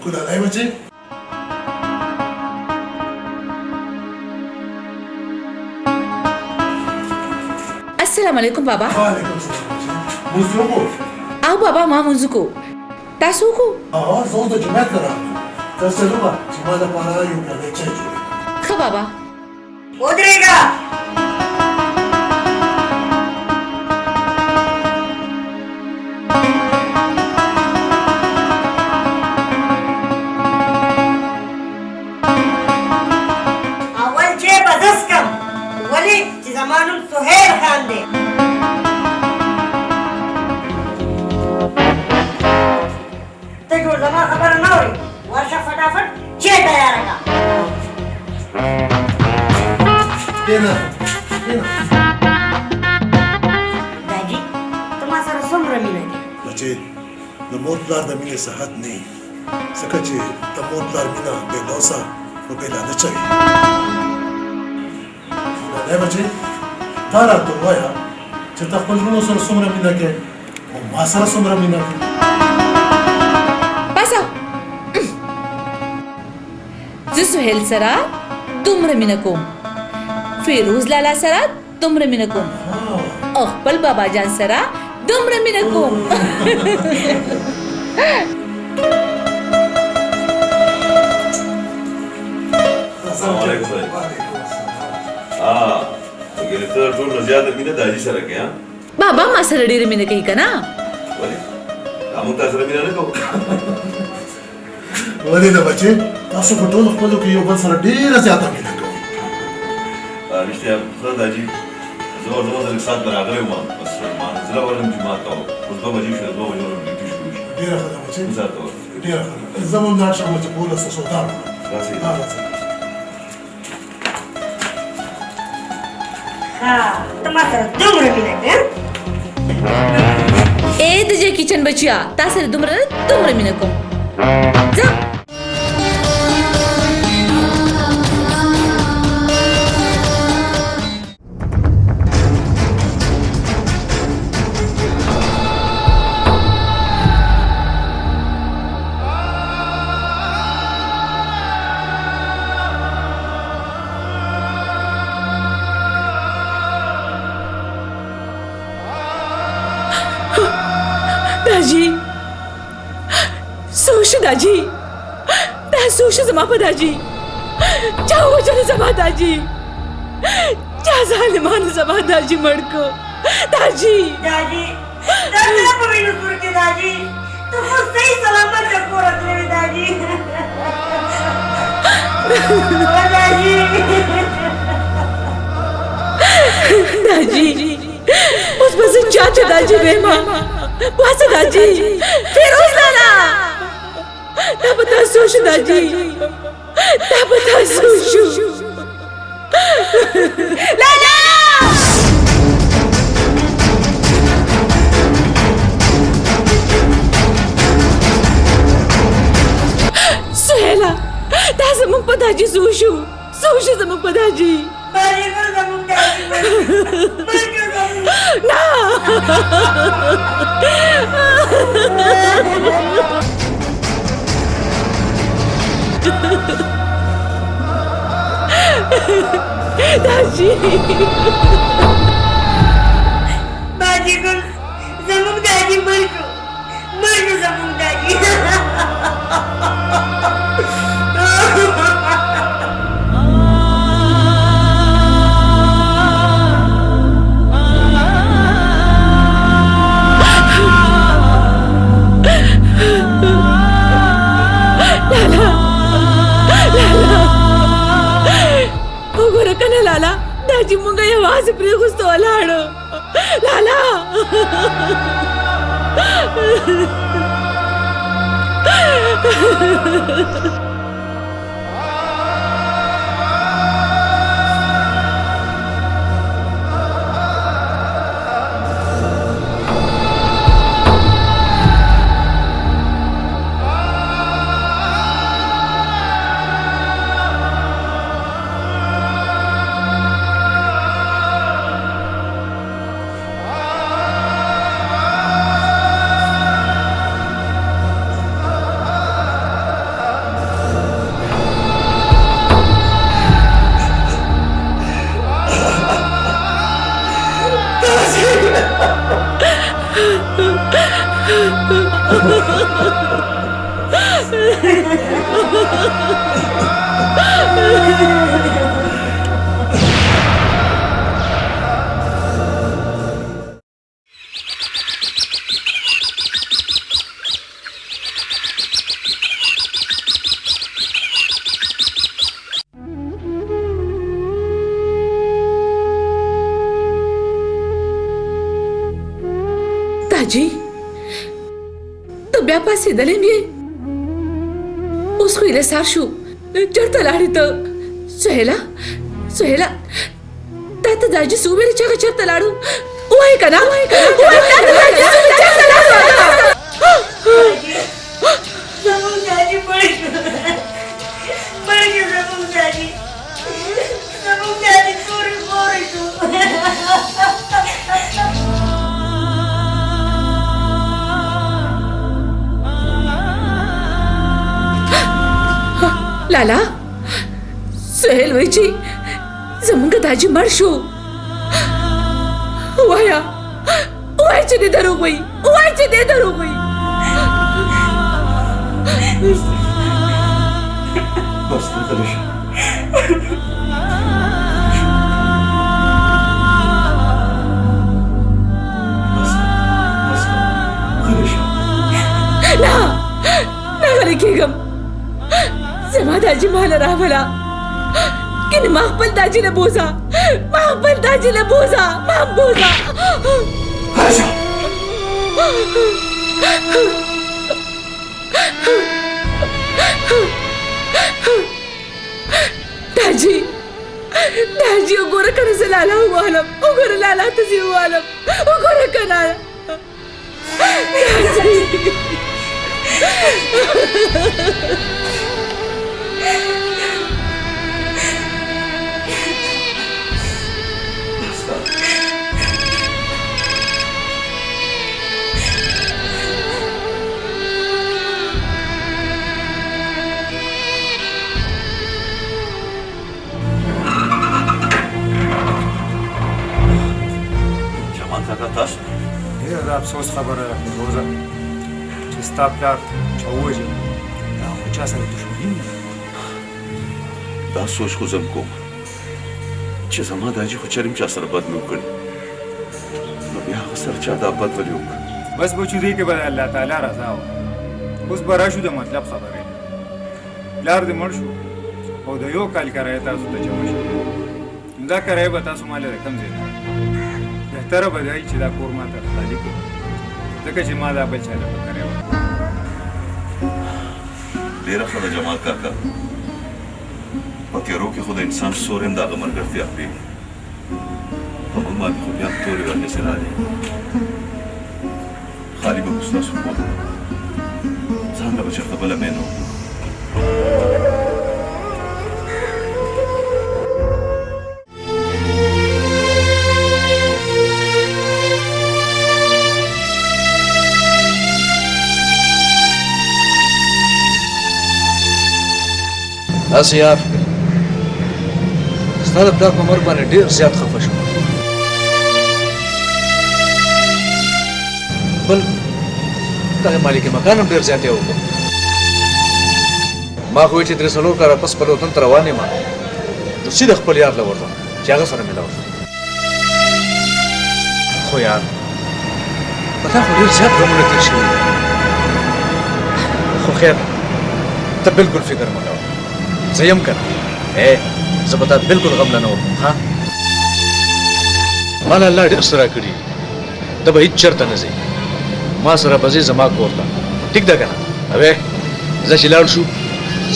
खुदा नहीं बचे। Assalamualaikum baba. Waalaikumsalam. Muzuko. Au baba ma munzuko. Tasuko. Zonda cuma kara. Tasaluba. Cuma da para yok ya ne çay joy. Kha baba. उतरेगा अव्वल चे बदस कम वली जमानुल सुहेल खान दे ते जो जमा खबर ना हुई वर्षा फटाफट चे तैयार का Dena. दादी तुम्हारा सारा सुम्र मिलेगी Bacı. Namotlar da mine sahat ne. Sakaci namotlar mina belosa. O bela ne çay. Ne bacı? Tara to vaya. Çeta kulluno sonra sumra mina ke. O masara sumra mina ke. Pasa. Zusuhel sara dumra minakum. Firuz lala sara dumra minakum. Akhbal baba jan sara dumra minakum. तो टोल ज्यादा मीना दाजी सर के हां Baba masara diri mina kahi kana. बोले कामू तासरा मीना ने को वली ना बच्चे. तासो बटोल खपलो कि यो बन सारा डेरा ज्यादा मिला को. रिश्ते अब दाजी जोर जोर से साथ बना गए मां बस मां जरा वाला जुमा का उस दो बजे से दो बजे और ड्यूटी शुरू हुई डेरा खदा बच्चे. साथ और डेरा खदा. zaman da akşam maçı bola sosodan. रासी हाँ तुम्हारा सारा दुम्र मिलेगी E dije kitchen bachya. Tasir dumra minakum. Za. Daji. Sushi daji. Da sushi zama fa daji. Jawo wajen zama daji. Ja zaliman zama daji marko. Daji. दादी दादी आप मेरे सुर के दादी तुम सही सलामत रखो रखने में दादी ओ दादी दाजी उस बस चाचा दाजी बेमा बस दाजी फिर उस लाला तब बता सोशु दाजी तब बता सोशु लाला सुहेला ता zamang padaji सोशु सोशु zamang padaji दादी को जमुन दादी मर क्यों जमुन ना दाजी दादी को जमुन दादी मर क्यों जमुन दादी लाला दाजी मुंगा या आवाज प्रिय गुस्तो अलाड़ो लाला ताजी तो ब्यापा सिदलेम ये उसको इले सारशु चढ़ता लाड़ी तो सुहेला सुहेला ताता दाजी सुबेरे चढ़ चढ़ता लाड़ू वही कना ताता दाजी सुबेरे चढ़ता लाड़ू दादी पड़ गया दादी चोरी बोरी तू लाला सुहेल वैची जमंग दाजी मरशो वाया वायचे दे धरो गई वायचे दे धरो गई बस खलिश बस खलिश ना ना गम जमा दाजी माला रावला किन माखपल दाजी ने बोझा माम बोझा खलिश दाजी उगोरा करे से लाला हुआ आलम उगोरा लाला तुझी हुआ आलम उगोरा कना ډېره افسوس خبره ده فیروزه چې ستا پلار چا ووژل دا خو چا سره دښمني نه ده. دا سوچ خو زم کوم چې زما داجي خو چریم چا سره بد نه وکړي نو بیا هغه سره چا دا بد ولې وکړ بس بچو دې کې به د الله تعالی رضا وه اوس به راشو د مطلب خبرې پلار دې مړ شو او د یو کال کرایه تاسو ته جمع شوې نو دا کرایه به تاسو ماله د کم ځای نه بهتره به دی چې دا کور ما ته خالي کړو ځکه چې ما دا بل چا له به کرایه ورکړه ډېره ښه ده جمال کاکا په تیارو کې خو د انسان سور هم د هغه ملګرتیا پرېږدي په موږ باندې خو بیا تورې ورنیسې راغلې خالي به اوس تاسو کور ځان له به چېرته بله مینه وکړو اسه یار ستا د پلار په مرګ باندې ډېر زیات خفه شوم بل دغه مالک مکان هم ډېر زیات یې وکړ ما خو چې درې څلور کاله پس خپل وطن ته روان یم نو سیده خپل یار له ورځم چې هغه سره مې لاړ خو یار په تا خو ډېر زیات غمونه تېر شوي خو خیر ته بلکل فکر مه کوه زه یم که نه زه به تا بلکل غم نه ورکوم ها ما له الله ډېر څه راکړي ته به هېڅ چېرته نه ځې ما سره به ځې زما کور ته ټیک ده که نه اوې زه چې لاړ شو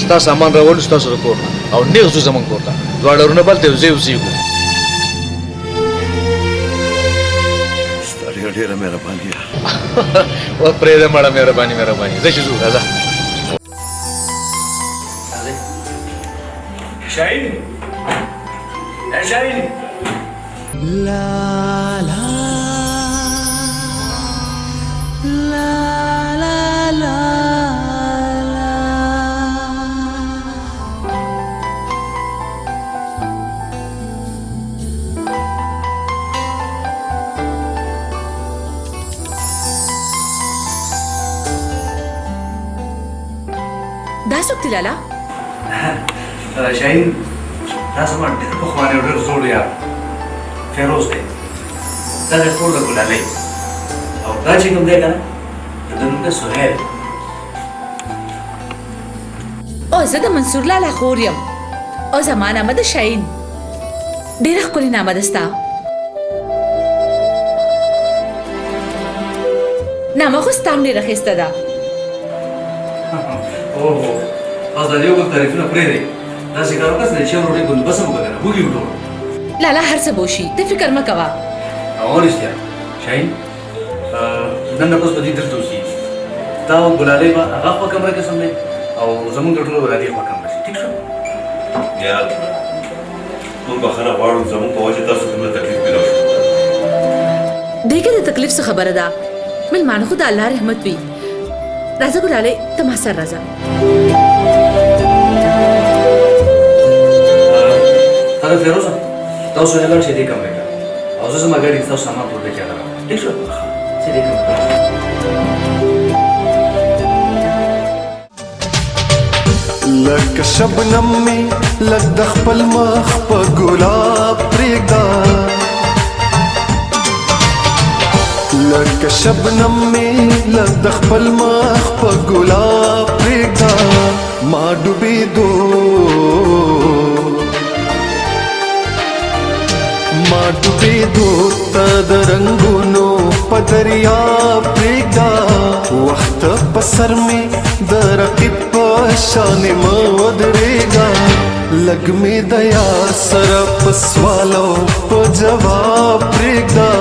ستا سامان راولو ستاسو د کور نه او نیغ ځو زموږ کور ته دواړه ورونه بلته یو ځای اوسېږو ستا ډېره مهرباني ده و پرېږده مړه مهرباني زه چې ځو راځه شاهین شاهین دا څوک دی لالا شاهین دا زما ډېر پخوانی او ډېر زوړ یار فیروز دی دا د کور د ګلالۍ او دا چې کوم دی که نه د ده نوم دی سهیل او زه د منصور لالا خور یم او زما نامه ده شاهین ډېره ښکلې نامه ده ستا نامه خو ستا هم ډېره ښایسته ده اوه اوس د یو بل تعریفونه پرېږدئ داسې کار وکړه چې د چای او ډوډۍ بندوبست هم وکړه که نه هوږې وټوړو لالا هر څه به وشي ته فکر مه کوه او رښتیا شاهین نن نه پس به دوی دلته اوسېږي تا او ګلالۍ به هغه خوا کمره کې سمدی او زمونږ د ټولو به د دې خوا کمره شي ټیک شو یاد موږ بخښنه غواړو زموږ په وجه تاسو دومره تکلیف پیدا شو دې کې د تکلیف څه خبره ده مېلمانه خو د الله رحمت وي راځه ګلالۍ ته ما سره راځه هغه فیروزه تاسو یې لاړ شئ دې کمرې ته او زه زما ګاډي کې ستاسو سامان پورته کې راغلم ټیک شو چې دې کمرې ته لکه شبنم می لږ د خپل مخ په ګلاب پرېږده لکه شبنم می لږ د خپل مخ په ګلاب پرېږده ما ډوبېدو ته د رنګونو په دریاب پرېږده وخت په سر مې د رقیب په شانې مه ودرېږه لږ مې د یار سره په سوال او په جواب پرېږده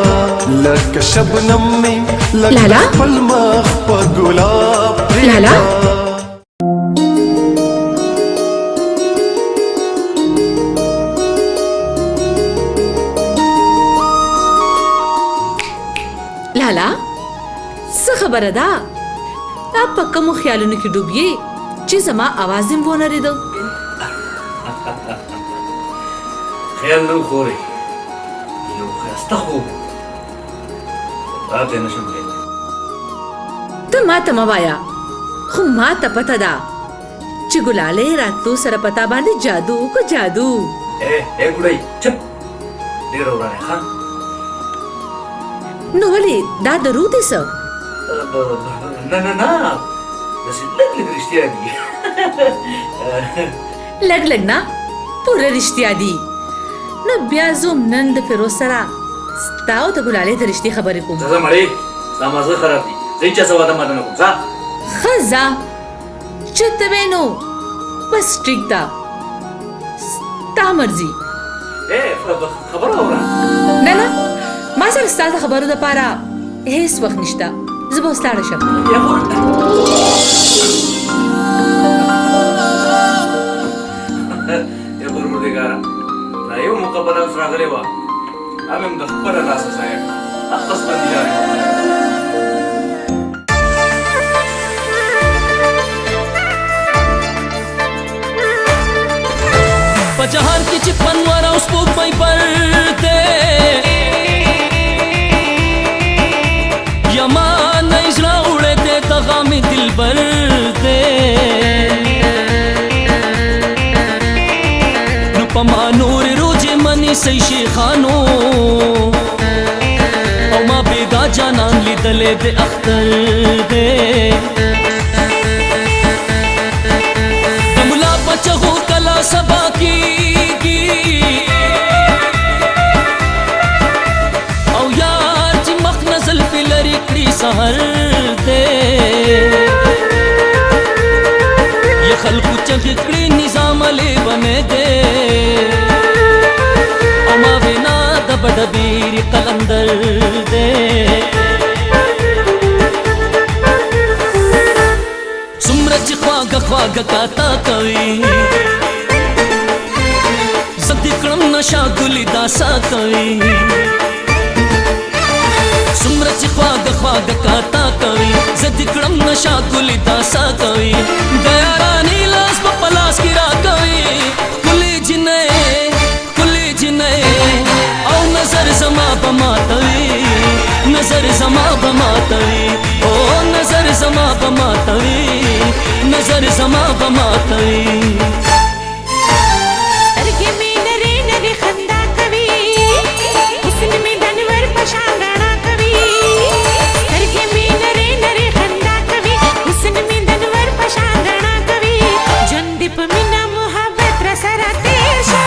لکه شبنم مې لږ لالا؟ خپل مخ په ګلاب لالا؟ پرېږده لالا څه خبره ده تا په کومو خیالونو کې ډوب یې چې زما اواز هم ونه اورېده خیال نه و خورې یو ښایسته خوب تا ته یې نشم ویلی ته ما ته مه وایه خو ما ته پته ده چې ګلالۍ راتلو سره پتا باندې جادو وکړو جادو اے ګوډۍ چپ ډېره ورانه ښه نو ولې دا درو دې څه نه نه نه داسې لږ لږ رښتیا دي لږ لږ نه پوره رښتیا دي نو بیا زوم نن د فیروز سره ستا او د ګلالۍ د رښتې خبرې کوم ځه مړې ستا مازغه خراب دي زه هېچا څه واده ماته نه کوم ځه ښه ځه چې ته وې نو بس ټیک ده ستا مرضي اے خبره واوره نه نه ما سره ستا د خبرو دپاره هېڅ وخت نشته زه به اوس لاړه شم یا پروردګاره دا یو موقع به اوس راغلې وه هم د خپله لاسه ضایع کړه اقص بندیان یې په جهان کې چې پنور او سپوږمۍ پرته یما نه زړه وړته ته غم دلبر دې نو په ما نور روزه منی سي شيخانو او ما بيدا جانان لیدلې د اختر دې دملا بچو کلا سبا کیږي او یار چې مخ نزل په لری کړی سحر دې یا خلکو چې کړی نظام له بنه دې او ما وینا د بډبیر قلندر دې سمره چې خواږه خواږه کاتا کوي زدی کړم نشا ګلی داسا کوي سمره چې خواږه خواږه کاتا کوي زدی کړم نشا ګلی داسا کوي د یارانې لاس په پلاس کې را کوي کلی جنې او نظر زما په ماتوي نظر زما په ماتوي او نظر زما په ماتوي نظر نظر زما به ماتوي سترګې مې نرۍ نرۍ خندا کوي حسن مې د انور په شان رڼا کوي سترګې مې نرۍ نرۍ خندا کوي حسن مې د انور په شان رڼا کوي ژوند دې په مینه محبت راسره تېر شه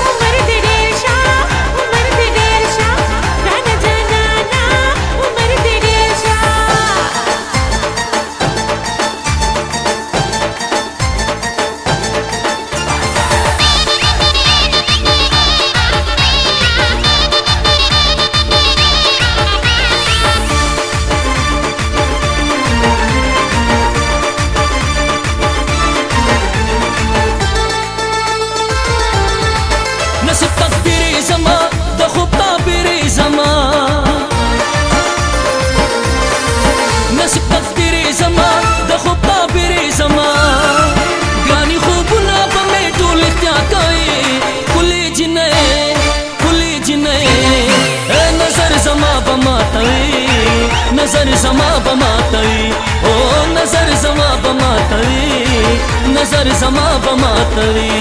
عمر دې ډېر شه عمر دې ډېر شه ګرانه جانانه عمر دې ډېر شه نصیب تقدیری زما د خوب تعبیری زما نصیب تقدیری زما د خوب تعبیری زما ګرانی خوبونه به مې ټول اختیار کوي کلی جنې نظر زما به ماتوي نظر زما به ماتوي او نظر زما به ماتوي نظر زما به ماتوي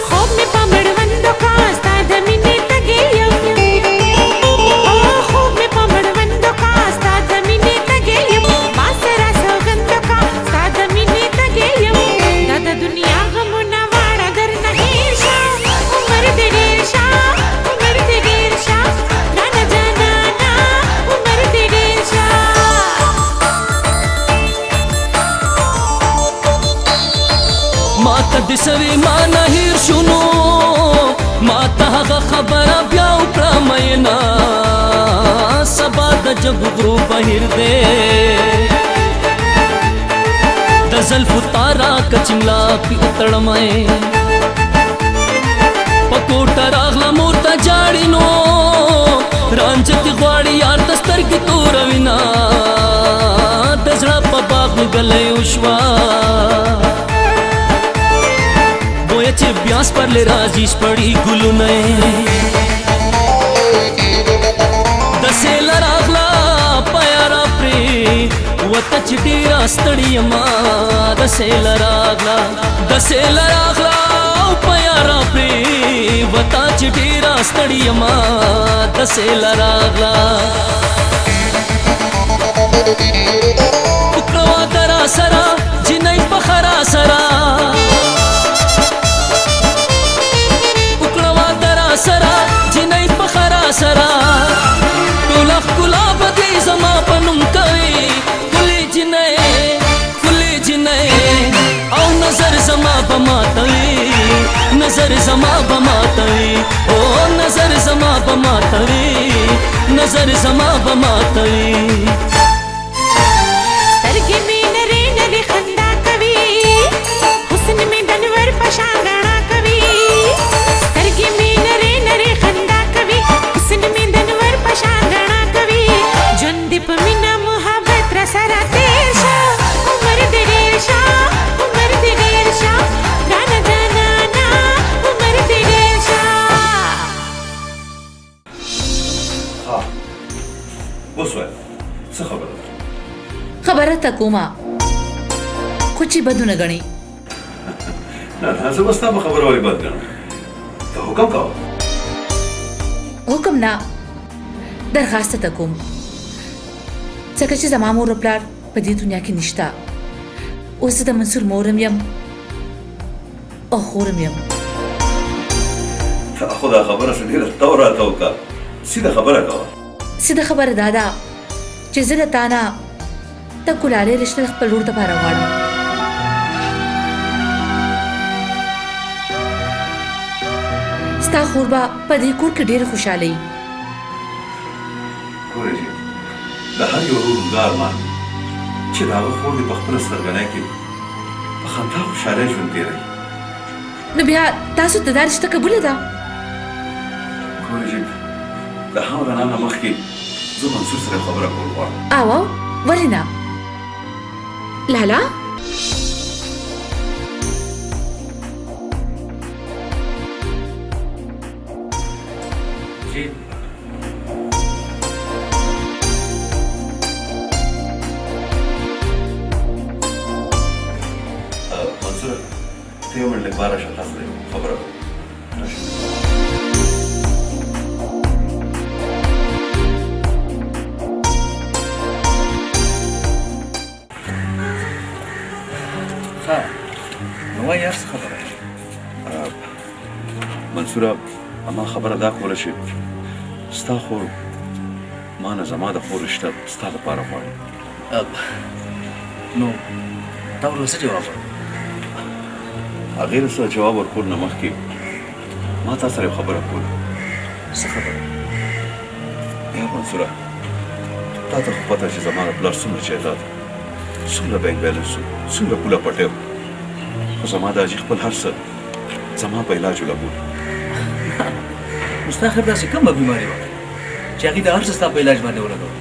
خوب مې په مړوندو کا ستا د مینې تږی یم خوب مې په مړوندو کا ستا د مینې تږی یم ما سره سوګند کا ستا د مینې تږی یم دا د دنیا غمونه واړه درنه هېر شه عمر دې ډېر شه عمر دې ډېر شه ګرانه جانانه عمر دې ډېر شه ما ته د سوي ما نه هیر شونو ما ته هغه خبره بیا وکړه مینا سبا د جب غرو بهر دې د زلفو تارا کچملا پی اتړمای پکوټه راغله مور ته جاړي نو رانجت غواړي یار د سترګې تور وینا د زړه په باغ مې ګلې وشوا बोया चे ब्यास पर ले राजीश पड़ी गुलू नए दसेला रागला प्यारा प्रे वत चिटीरा स्तड़ियमा दसेला रागला प्यारा प्रे वत चिटीरा स्तड़ियमा दसेला रागला उकड़वा दरा सरा जिनई पखरा सरा سرا جنۍ پخرا سرا ټوله ښکلا به دې زما په نوم کوي کلی جنۍ او نظر زما به ماتوي نظر زما به ماتوي او نظر زما به ماتوي نظر زما به ماتوي سترګې مې نرۍ نرۍ خندا کوي حسن مې د انور په شان رڼا کوي سترګې مې نرۍ نرۍ خندا کوي حسن مې د انور په شان رڼا کوي ژوند دې په مینه محبت راسره تېر شه عمر دې ډېر شه عمر دې ډېر شه ګرانه جانانه عمر دې ډېر شه وسوه څه خبره ده خبره تا کومه خو چې بدونه غني نه زه به ستا په خبره ولې بد ګڼم ته حکم کوه حکم نه درخواست ته کوم ځکه چې زما مور او پلار په دې دنیا کې نشته اوس د منصور مورم یم او خورم یم ته خو دا خبره څه ډېره تو راته وکړه سیده خبره کوه سیده خبره دا ده چې زه له تا نه د کلالې رشته د خپل ورور دپاره غواړم ستا خور به په دې کور کې ډېره خوشحاله وي ګوره جي د هر یو ورور دا ارمان چې د هغه خور دې په خپله سرګنۍ کې په خندا خوشحالی ژوند تېروي نو بیا تاسو ته دا رشته قبوله ده ګوره جي د هغه نه مخکې زه منصور سره خبره کول غواړم او ولې نه लाला जी मंसूर ते म्हणले 1200 तास खबर نو یار څه خبره منصوره اما خبره دا کوله چې ستا خور ما نه زما د خور رشته ستا لپاره غواړي نو تا ورته څه جواب ورکړ هغې له څه جواب ورکول نه مخکې ما تا سره یو خبره کوله څه خبره یا منصوره تا ته خو پته چې زما د پلار څومره جایداد څومره بینک بیلنس څومره پوله پټی خو زما د حاجي خپل هر څه زما په علاج ولګول نو ستا خیر داسې کومه بیماري وه چې هغې د هر څه ستا په علاج باندې ولګول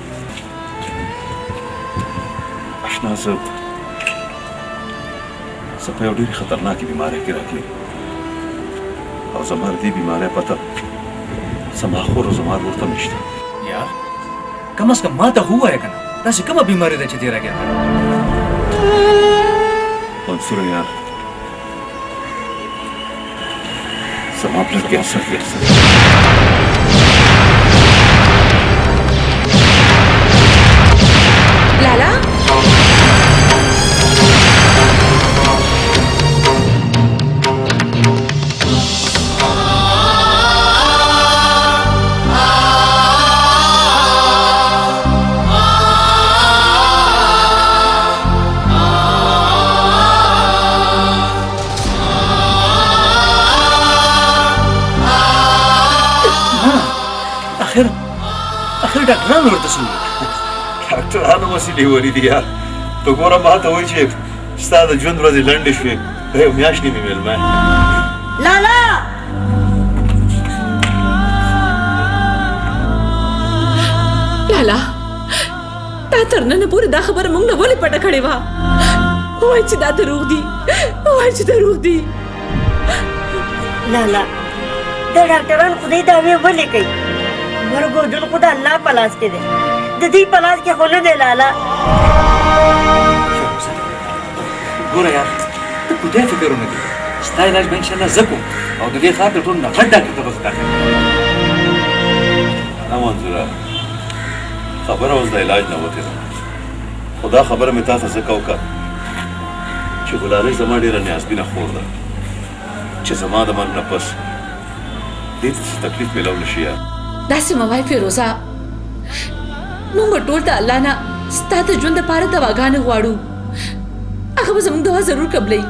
اشنا زه په یو ډېرې خطرناکې بیمارۍ کې راغلی او زما د دې بیمارۍ پته زما خور او زما ورور ته نشته یار کم از کم ما ته خو ووایه که نه داسې کومه بیماري ده چې دې راګیا منصوره یار زما پلار کینسر دی लाला اخر ډاکټرانو ورته څه وویل ډاکټرانو وسیلې ولې دي یار ته ګوره ما ته وایي چې ستا د ژوند ورځې لنډې شوې دا یو میاشت نیمې مېلمه لالا लाला تا تر نن پورې دا خبره موږ نه ولې پټه کړې وه وایي چې دا دروغ دي وایي چې دروغ دي لالا د ډاکټران خدای دعوې ولې کوي مرګ او ژوند خو د الله په لاس کې دی د دې په لاس کې خو نه دی لالا ګوره یار ته په دې فکر ونه کړې ستا علاج به انشاءالله زه کوم او د دې خاطر ټول نه غټ ډاکټر ته به زه داخل نه منظوره خبره اوس د علاج نه وتې ده خو دا خبره مې تا ته ځکه وکړه چې ګلالۍ زما ډېره نیازبینه خور ده چې زما د مرګ نه پس دې ته څه تکلیف میلاو نه شي یار داسې مه وایه فیروزه موږ ټول د الله نه ستا د ژوند دپاره دواګانې غواړو هغه به زموږ دوا ضرور قبلوي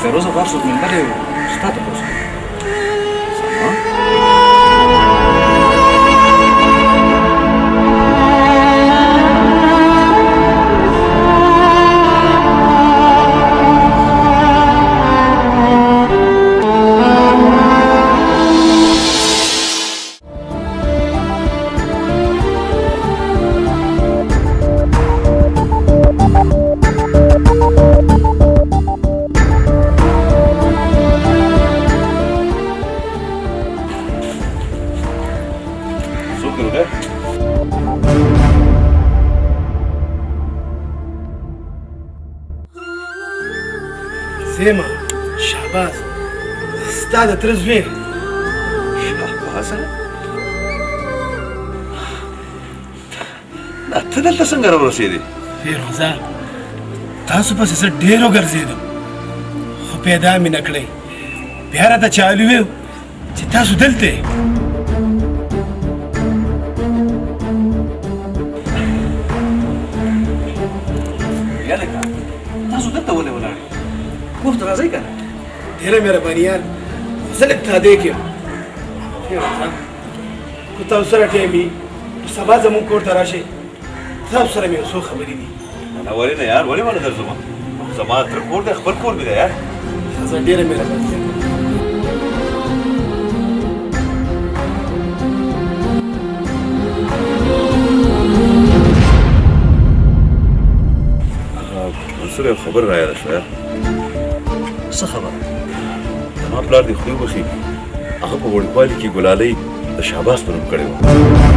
فیروزه بار څوک مېلمه دی ستا تپوس کوي زیمه شهباز ستا د تره زوی شهبازه دا ته دلته څنګه راورسېدې فیروزه تاسو پسې زه ډېر وګرځېدم خو پیدا مې نه کړی بیا راته چالو ویل چې تاسو دلته یې یا لکه تاسو دلته ولې ولاړ کور ته راځئ که نه ډېره مهرباني یار زه لږ تادی کې یم فیروزه که تاسو سره ټایم وي نو سبا زموږ کور ته راشئ تاسو سره مې یو څو خبرې دي نه ولې نه یار ولې ونه درځم زما تر کور دی خپل کور مې دی یار زه ډېره مهرباني یم منصور یو خبر را یاده شوه څه خبره زما پلار دې خدای وبخي هغه په وړوکوالي کې ګلالۍ د شهباز په نوم کړې وه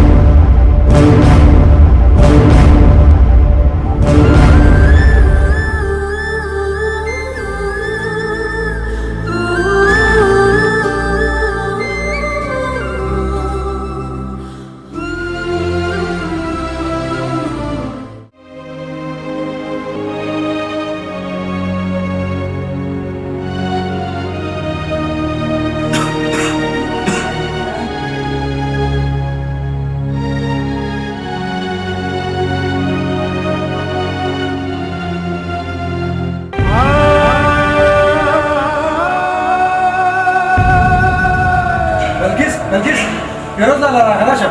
نرګس فیروز لاله راغله شه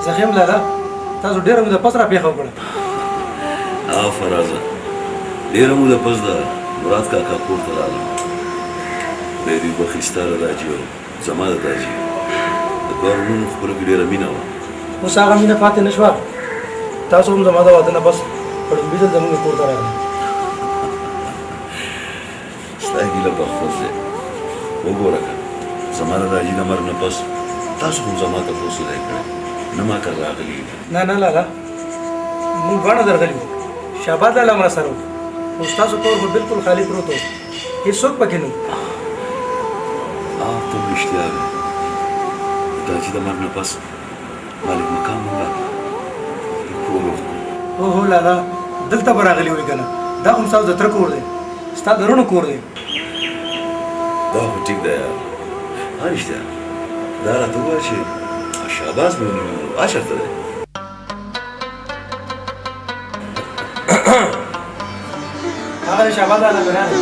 زخیم لاله تاسو ډېره موده پس را پېښه وکړه فرازه ډېره موده پس د مراد کاکا کور ته راغلم خدای دې وبخي ستا د داجي او زما د داجي د دواړو لوڼو خپلو کې ډېره مینه وه اوس هغه مینه پاتې نه شوه تاسو هم زما د واده نه بس په لومړي ځل زموږ کور ته راغلئ ستا هیله بخفض دی وګوره که زما د داجي د مرګ نه پس تاسو هم زما تپوس دی کړی نه ما کار راغلي نه نه لاله موږ دواړه درغلي وو شهباز لاله هم راسره و اوس ستاسو کور خو بلکل خالي پروت و هېڅوک پکې نه و ته هم رښتیا وې د داجي د مرګ نه پس مالک مقام هم راغی کور ورته هو هو لاله دلته به راغلي وئ که نه دا خو ستاسو د تره کور دی ستا د رڼو کور دی دا خو ټیک دی یار رښتیا دا راته ووایه چې شهباز مې ونیو چېرته دی هغه د شهباز لاله بنا دی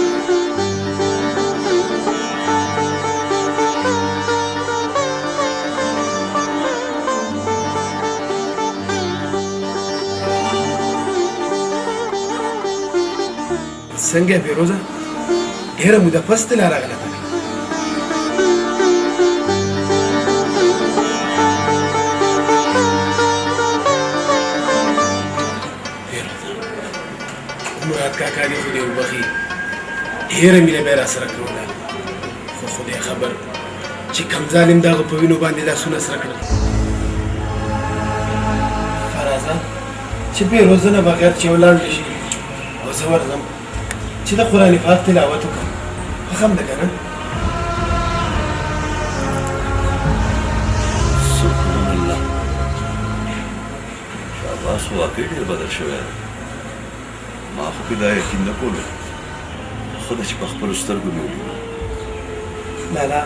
څنګه فیروزه ډېره موده پس دلته راغله مراد کاکا دې خدای وبخي ډېره مینه به یې راسره کوله خو خدای خبر چې کوم ظالم د هغه په وینو باندې لاسونه سره کړل فرازه چې فیروزه نه بغیر چې ولاړ نه شي او زه ورځم چې د قرآن پاک تلاوت وکړم خوښ هم ده که نه سبحان الله شهباز خو واقعي ډېر بدل شوی دی ما خو کې دا یقین نه کولو خو ده چې په خپلو سترګو مې ولیدل لالا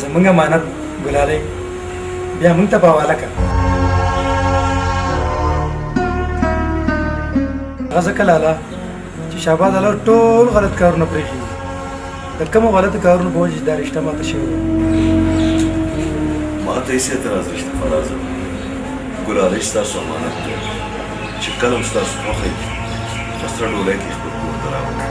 زمونږ امانت ګلالۍ بیا موږ ته په حواله کړه هغه ځکه لالا چې شهباز لاله ټول غلط کارونه پرېښي د کومو غلطو کارونو په وجې دا رشته ماته شوې ما ته هېڅ اعتراض نشته فرازه ګلالۍ ستاسو امانت دی چې کله هم ستاسو خوښه وي په سره ډولۍ کې خپل کور ته راوړئ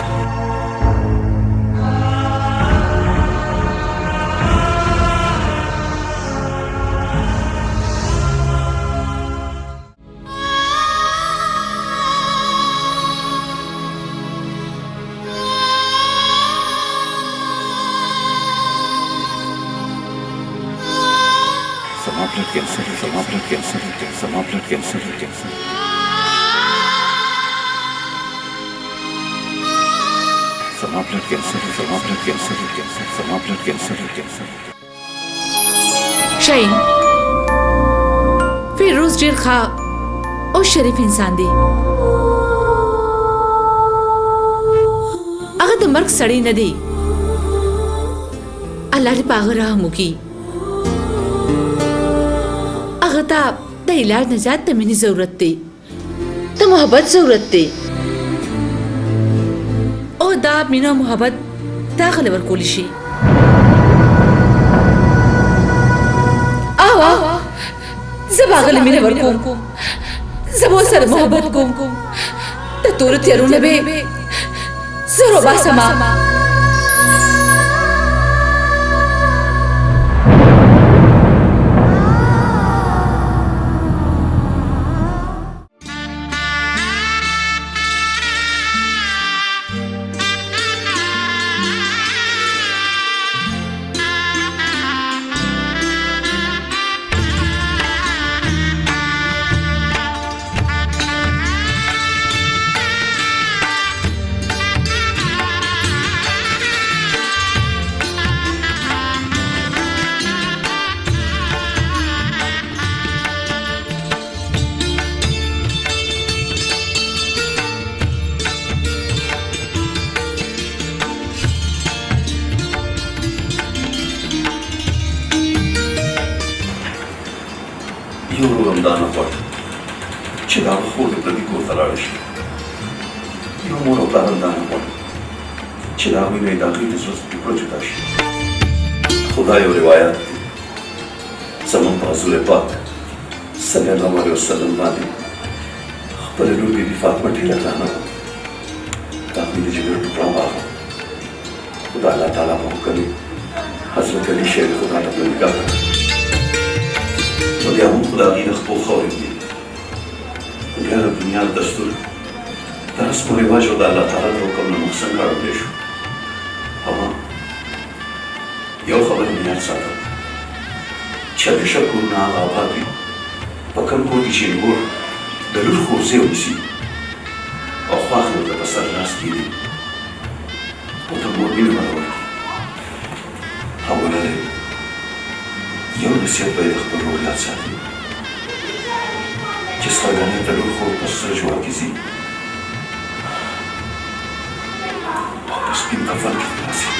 ब्लड कैंसर समा ब्लड कैंसर समा ब्लड कैंसर कैंसर समा ब्लड कैंसर समा ब्लड कैंसर कैंसर समा ब्लड कैंसर कैंसर शाइन फिरोज ډیر ښه او شریف انسان دی. هغه د مرګ سړی نه دی. الله دې په هغه رحم وکړي. هغه ته د علاج نه زیات د مینې ضرورت دی، د محبت ضرورت دی، او دا مینه او محبت دا هغه ورکولی شي. زه به هغه له مینه ورکوم، زه به ورسره محبت کوم، د تورو تیارو نه به زه راوباسمه. یو رمضان غوړ چې دا خور د دې کور ته لاړ شي. یو مور او پلار رمضان غوړ چې دا ویني د هغې د زړه ټوکړه جدا شي. خدا یو روایت دی زموږ په حضور پاک صلی الله علیه وسلم باندې خپله لور بي بي فاطمه ډېره ګرانه وه. د هغوی د جګړې ټوکړه واغه خو د الله تعالی په حکم حضرت علي شیر خدا ته په نکاح کړه. نو بیا هم خو د هغې د خپو خاورې دي. بیا د دنیا د دستور د رسم و رواج او د الله تعالی د حکم نه موږ څنګه اړولی شو. اما یو خبره مې یاد ساته چې همیشه کورونه هغه آباد وي په کوم کور کې چې مور د لور ښوونځی ونیسي او خواښ ورته په سر لاس کېږي او د مور مینه به راوړي. اوله یو نصیحت به یې د خپل ورور یاد ساتي چې سپرغنۍ د لور خور په سره جوړه کې ځي او په سپین کفن کې راسي.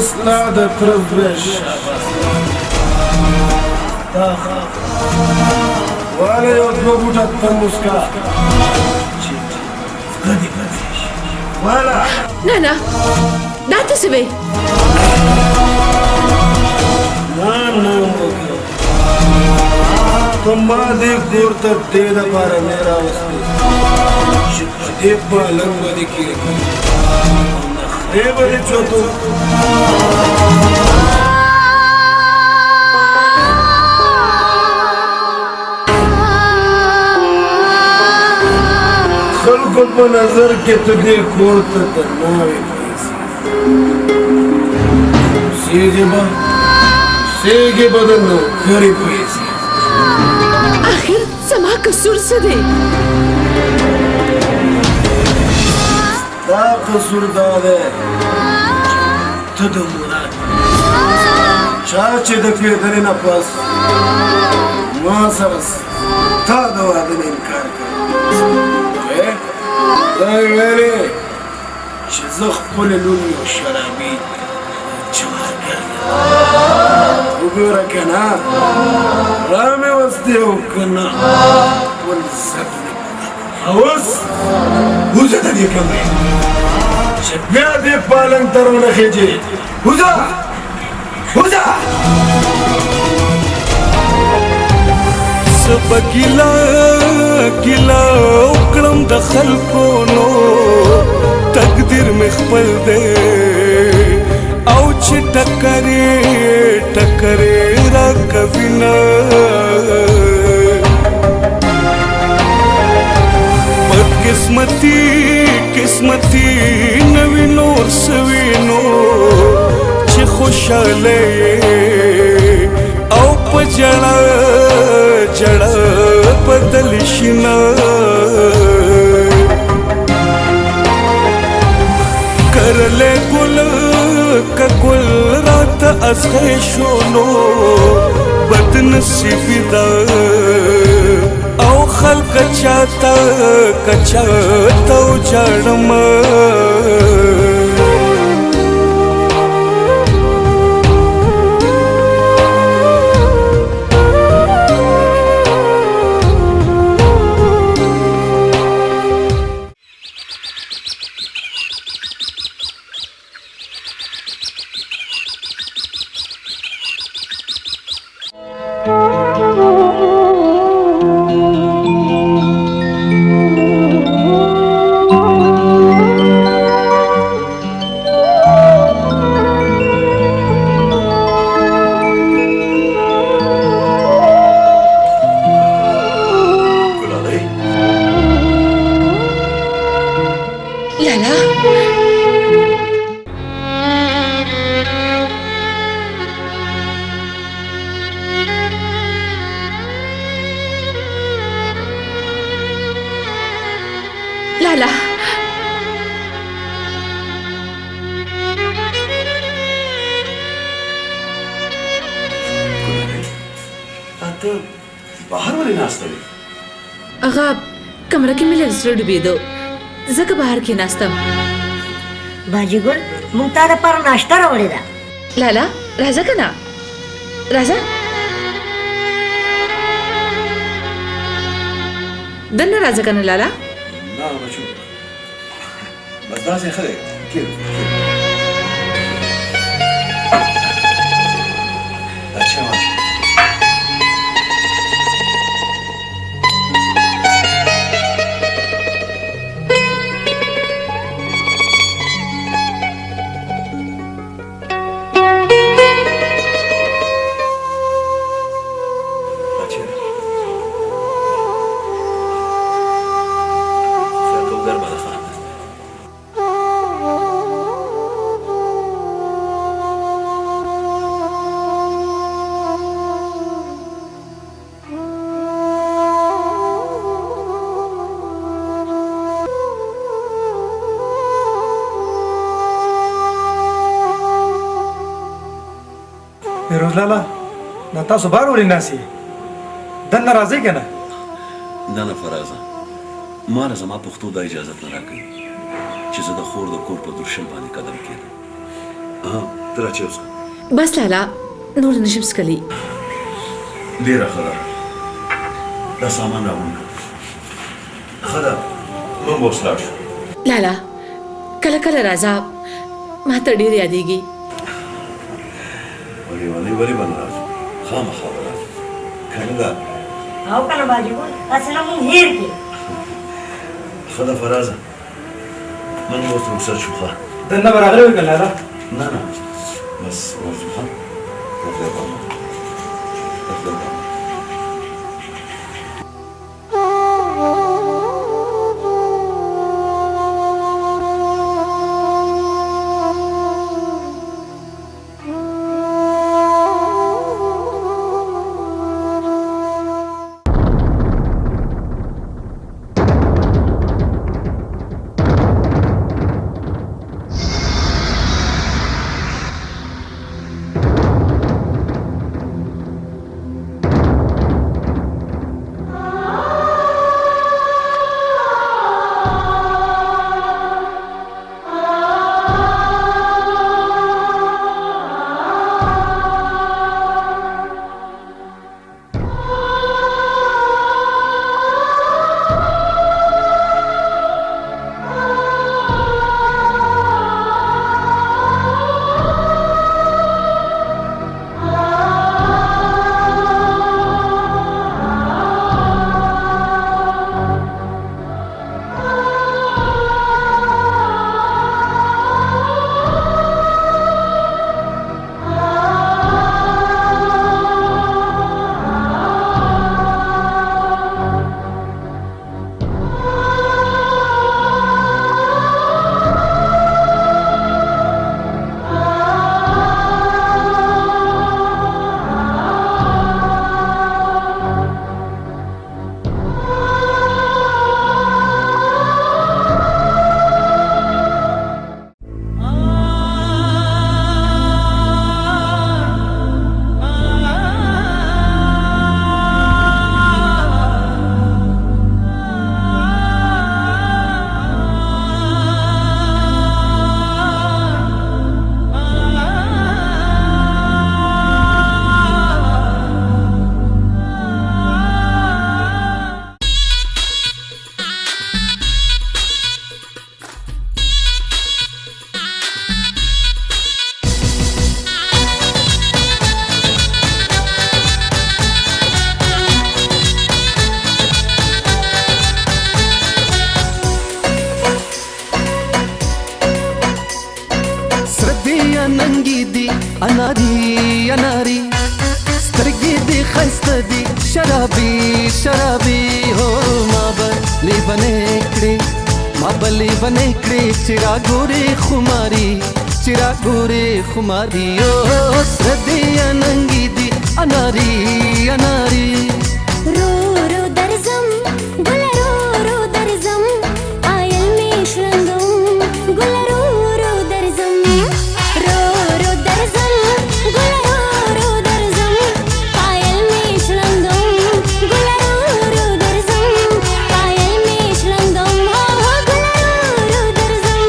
ستا د تره زوی شاباس دا والا یو دوه بوټه ته مسکا چې زړه دې بدل شي والا نه نه دا ته څه وې نه نه وګړه ته ما دې کور ته دې دپاره مې راوستې چې په دې پالنګ به دې کېږي نخرې به دې چوتو خلکو په نظر کې ته دې کور ته د ناوې پیسې سیږي به د نوکرې پیسې آخر زما قصور څه دی دا قصور دا دی ته د مراد چا چې د کېدلې نه پس ما سره ستا د واده نه انکار کوي دا یې ویلې چې زه خپلې لور یو شرابي جوارګر یم وګوره که نه را مې وستې او که نه خپل عزت مې اوس وځه د دې کمرې چې بیا دې پالنګ ته رانخېجې وځه وځه سبا ګیلا ګیلا وکړم د خلکو نو تقدیر مې خپل دی او چې ټکرې را کوي نه قسمتي نوی نور سوي نو چې خوشاله او په جړه بدل شینا کرلې ګل رات ازغې شونو بد نصیب دا او خلق چاته جړم لالا ته بهر ولې ناسته وې هغه کمره کې مې لږ زړه ډوبېدو ځکه بهر کېناستم باجی ګل مونږ تا دپاره ناشته راوړې ده لالا راځه که نه راځه دننه راځه که نه لالا نه بچو بس داسې ښه دی کښېنه اچھا واچو فیروز لالا دا تاسو بار ولې ناسي دننه راځئ که نه نه نه فرازه ما له زما پښتو دا اجازت نه راکوي چې زه د خور د کور په درشل باندې قدم کېږدم ته راچې اوسه بس لالا نور نشم څکلی ډېره ښه ده دا سامان راوړه ښه ده موږ به اوس لاړ شو لالا کله کله راځه ما ته ډېر یادېږي ولې به نه راځو خامخا به راځو که نه ده او کنه باجی ګل اصله مونږ هیر کې ښه ده فرازه موږ اوس رخصت شو ښه دنده به راغلی وي که لالا نه نه بس اوس ښه خدای پامان خدای پامان ننګي دي اناري اناري سترګې دي خسته دي شرابي شرابي هو ما به لیونې کړې چې راګورې خماري او سترګې ننګي دي اناري اناري رو رو درزم گل رو رو درزم آیل میشلندم گل رو رو درزم رو رو درزم گل رو رو درزم آیل میشلندم گل رو رو درزم آیل میشلندم گل رو رو درزم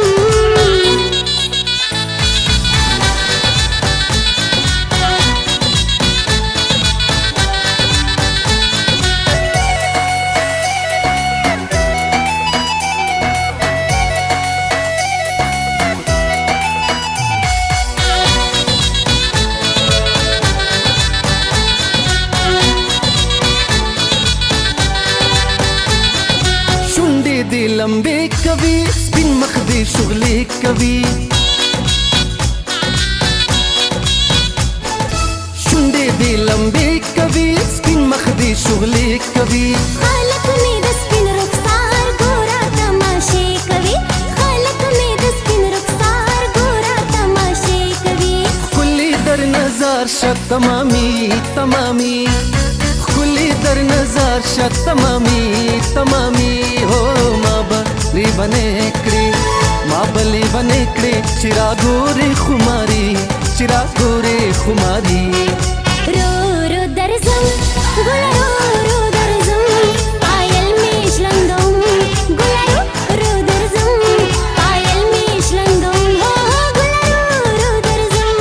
دي لمبي کوي سپین مخ دي شغلې کوي شونډې دي لمبي کوي سپین مخ دي شغلې کوي خالق می د سپین رخسار ګورا تماشې کوي خالق می د سپین رخسار ګورا تماشې کوي کلی در نظر شت تمامي کلی در نظر شت تمامي هو ما بلی بنے کړې چراغورې خماري رو رو درزم ګل رو رو درزم پایل میشلندم ګل رو رو درزم پایل میشلندم ګل رو رو درزم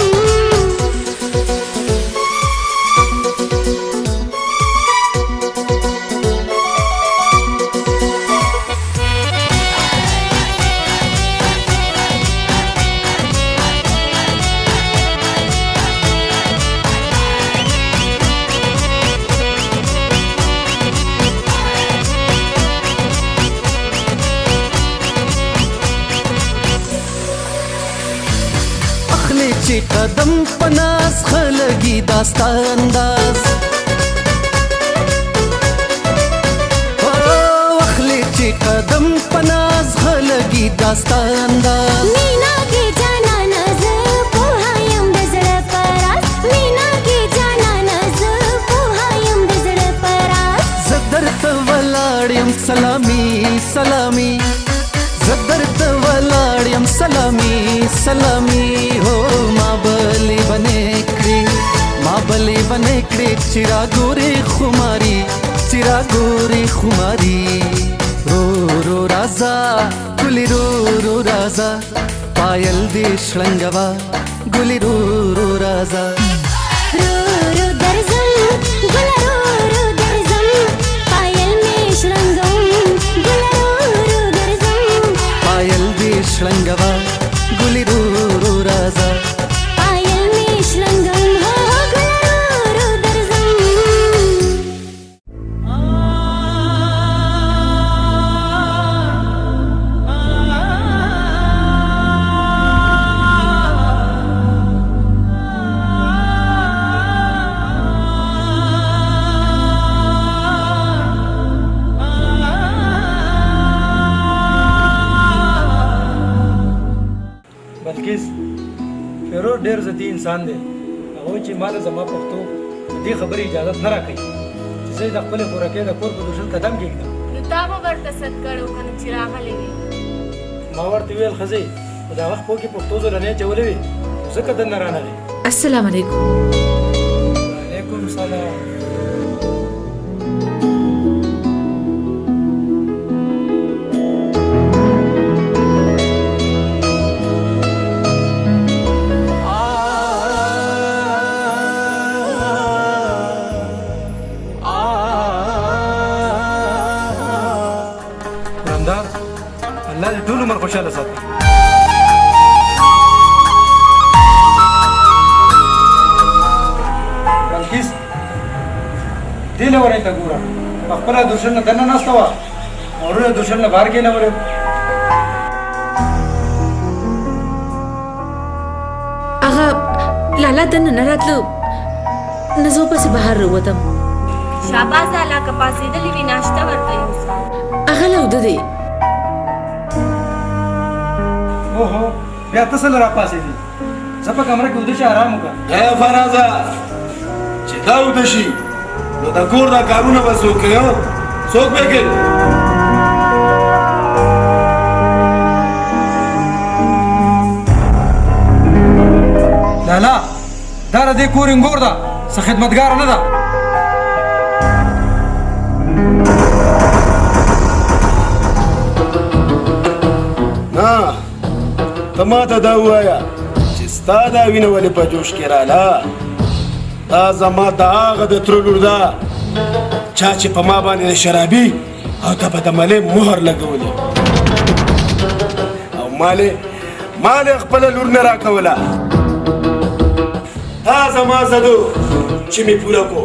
قدم پناس خلگی داستا انداز واخلی چی قدم پناس خلگی داستا انداز مینا کې جانانه زه پوهایم د زړه پراز مینا کې جانانه زه پوهایم د زړه پراز زه درته ولاړ یم سلامي سلامي زه درته ولاړ یم سلامي سلامي هو ما بلې بنې کړې چې راګورې خماري رو رو رازا ګلې رو رازا پایل دې شړنګوا ګلې رو رازا رو رو درځم ګل رو درځم پایل مې شړنګوم ګل رو درځم پایل دې شړنګوا ګلې رو رازا پایل مې شړنګوم هو ګل رو درځم بلکیس فیرو ډیر ذاتی انسان دی هغه چې مال زما پښتو دې خبرې اجازه نه راکړي چې زه د خپل خوراکي د کور په دوشل قدم کېږدم نو تا به ورته ست کړو کنه چې راغلی وي ما ورته ویل ښځې خو د هغه خپل کې پښتو زولنې چولې وي ځکه دننه رانغی السلام علیکم وعلیکم السلام الله دې ټول عمر خوشاله ساتي بلکیس دې نه ورای ته ګوره خپل دوشن نه دنه ناسته وا اورونه دوشن نه بهر کې نه وره هغه لالا دنه نه راتلو نه زه پسې بهر ووتم شاباز الله که پاسېدلې وي ناشته ورته یوسه هغه لوده دی اوهو بیا ته څه را پاسې دي زه په کمره کې وده چې آرام وکړه اے فرازه چې دا وده شي نو د کور دا کارونه به څوک کوي څوک به کوي لالا دا د دې کور انګور ده څه خدمتګار نه ده نه ته ماته دا ووایه چې ستا دا وینه ولې په جوش کې راله دا زما د هغه د تره لور ده چا چې په ما باندې د شرابي او ته به د ملې مهر لګولې او مالې خپله لور نه راکوله دا زما زدو چې مې پوره کو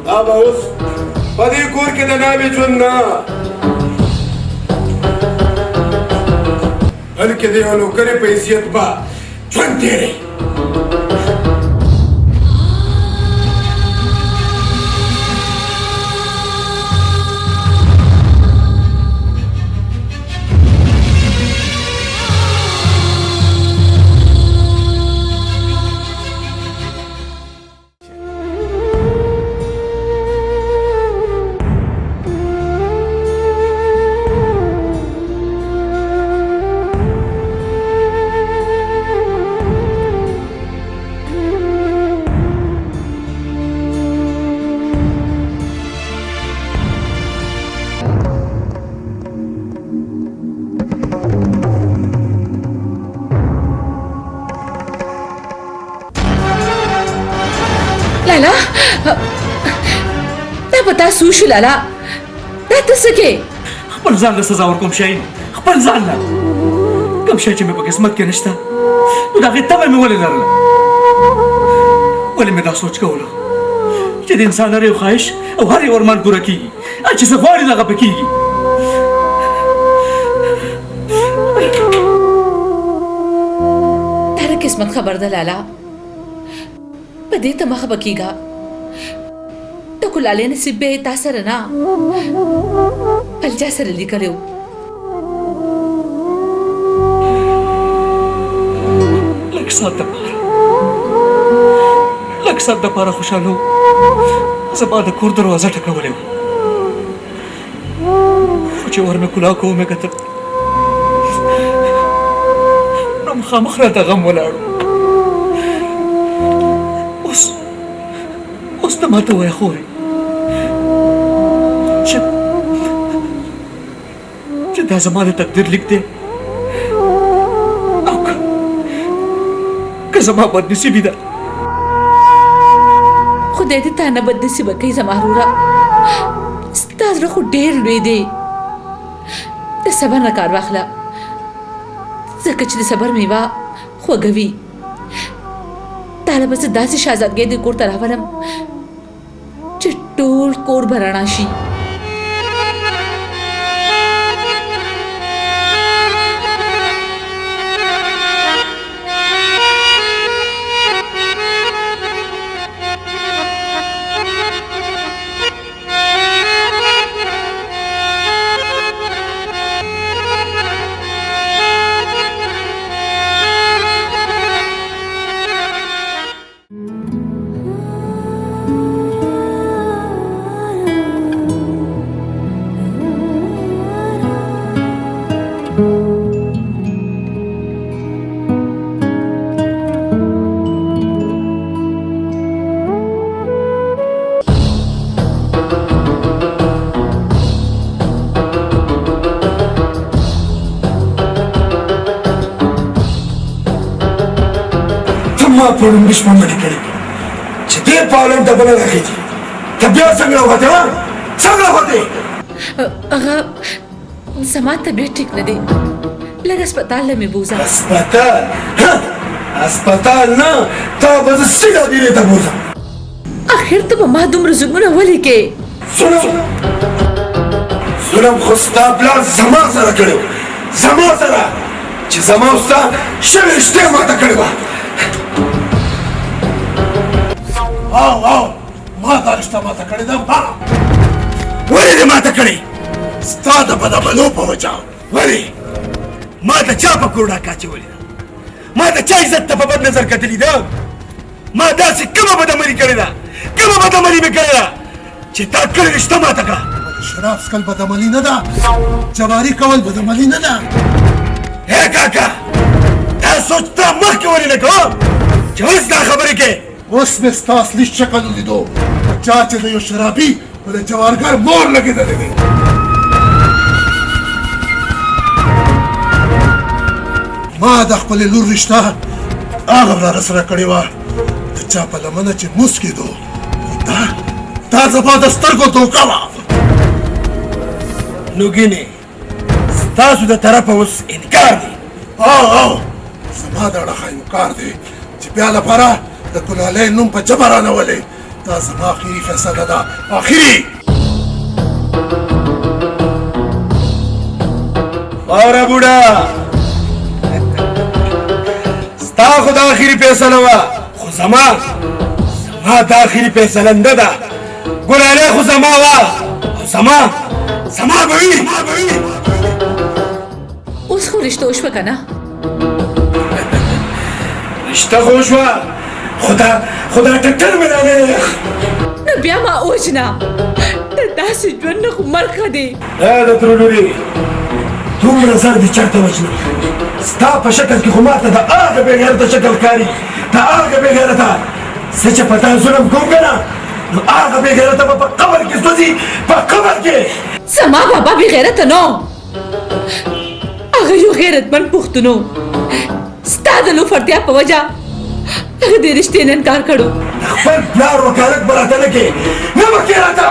دا به اوس په دې کور کې د ناوې ژوند نه بلکې د یو نوکرې په حیثیت به ژوند تېری لالا دا پتا سوشو لالا دا ته څه کې خپل ځان له سزا ورکوم شاهین خپل ځان له کوم شی چې مې په قسمت کې نشته نو د هغې تمه مې ولې لرله ولې مې دا سوچ کولو چې د انسان هر یو خواهش او هر یو ارمان پوره کېږي هر چې څه غواړي د هغه به کېږي دا د किस्मत खबर द लाला पदे त मख बकीगा टको लाले नसीब बे तासर ना पलजा सर लिखलो लग साथ दपारा खुशालो जबा द कोर दरवाजा ठकवले खुचे वर में कुला को में कतब नम खामखरा द गम वलाड़ो उस तमातो है खोरे जदा जमाने तकदीर लिख दे जमा बदनसीबी दा खुदाय दे ताना बदनसीब कई जमारूरा स्ताज रखो ढेर लुई दे د صبر نه کار واخله ځکه چې د صبر میوه خوږه وي تاله به زه داسې شهزادګۍ دې کور ته راولم چې ټول کور به رڼا شي ما پړم بشمن ملي کړی چې دې پالن ته بل راخی ته بیا څنګه وته څنګه وته هغه زما طبیعت ټیک نه دی لږ هسپتال له مې بوزه هسپتال نه تا به زه سیده ډېرې ته بوزم اخر ته به ما دومره ظلمونه ولې کې ظلم خو ستا پلار زما سره کړی زما سره چې زما او ستا شوې رشتې ماته کړې وه او ما دا رشته ماته کړې ده ولې دې ماته کړې ستا د بدعملو په وجه ولې ما د چا په کور ډاکه اچولې ده ما د چا عزت ته په بد نظر کتلي ده ما داسې کومه بدعملي کړې ده کومه بدعملي مې کړې ده چې تا کړې رشته ماته کړه شراب څښل بدعملي نه ده جواري کول بدعملي نه ده هې کاکا دا سوچ تا مخکې ولې نه کوه چې اوس دا خبرې کې اوس مې ستا اصلي شکل ولیدو چا چې د یو شرابي او د جوارګر مور لګېدلی دی ما د خپلې لور رشته هغه وراره سره کړې وه د چا په لمنه چې موس کېدو دا زما د سترګو دوکه وه نو ګینې ستاسو د طرفه اوس انکار دی او زما د اړخه انکار دی چې بیا لپاره د کلالۍ نوم په جبه رانولې دا زما اخري فیصله ده اخري واوره بوډا ستا خو دا اخري فیصله وه خو زما دا اخري فیصله نه ده ګلالۍ خو زما وه او زما به وي اوس خو رشته وشوه که نه رشته خو وشوه خو دا ټکټر مې رانه نو بیا ما وژنه د داسې ژوند نه خو مرګ ښه دی د تروري دومره زر دې چېرته وژنم ستا په شکل کې خو ماته د هغه بې غیرته شکل ښکاري د هغه بې غیرته زه چې په تا ظلم کوم که نه نو هغه بې غیرته به په قبر کې سوځي په قبر کې زما بابا بې غیرته نه هغه یو غیرتمند پښتون و ستا د لوفړتیا په وجه هغه د رشتې نه انکار کړو خپل پلار وکالت به راته نه کې نه به کې راته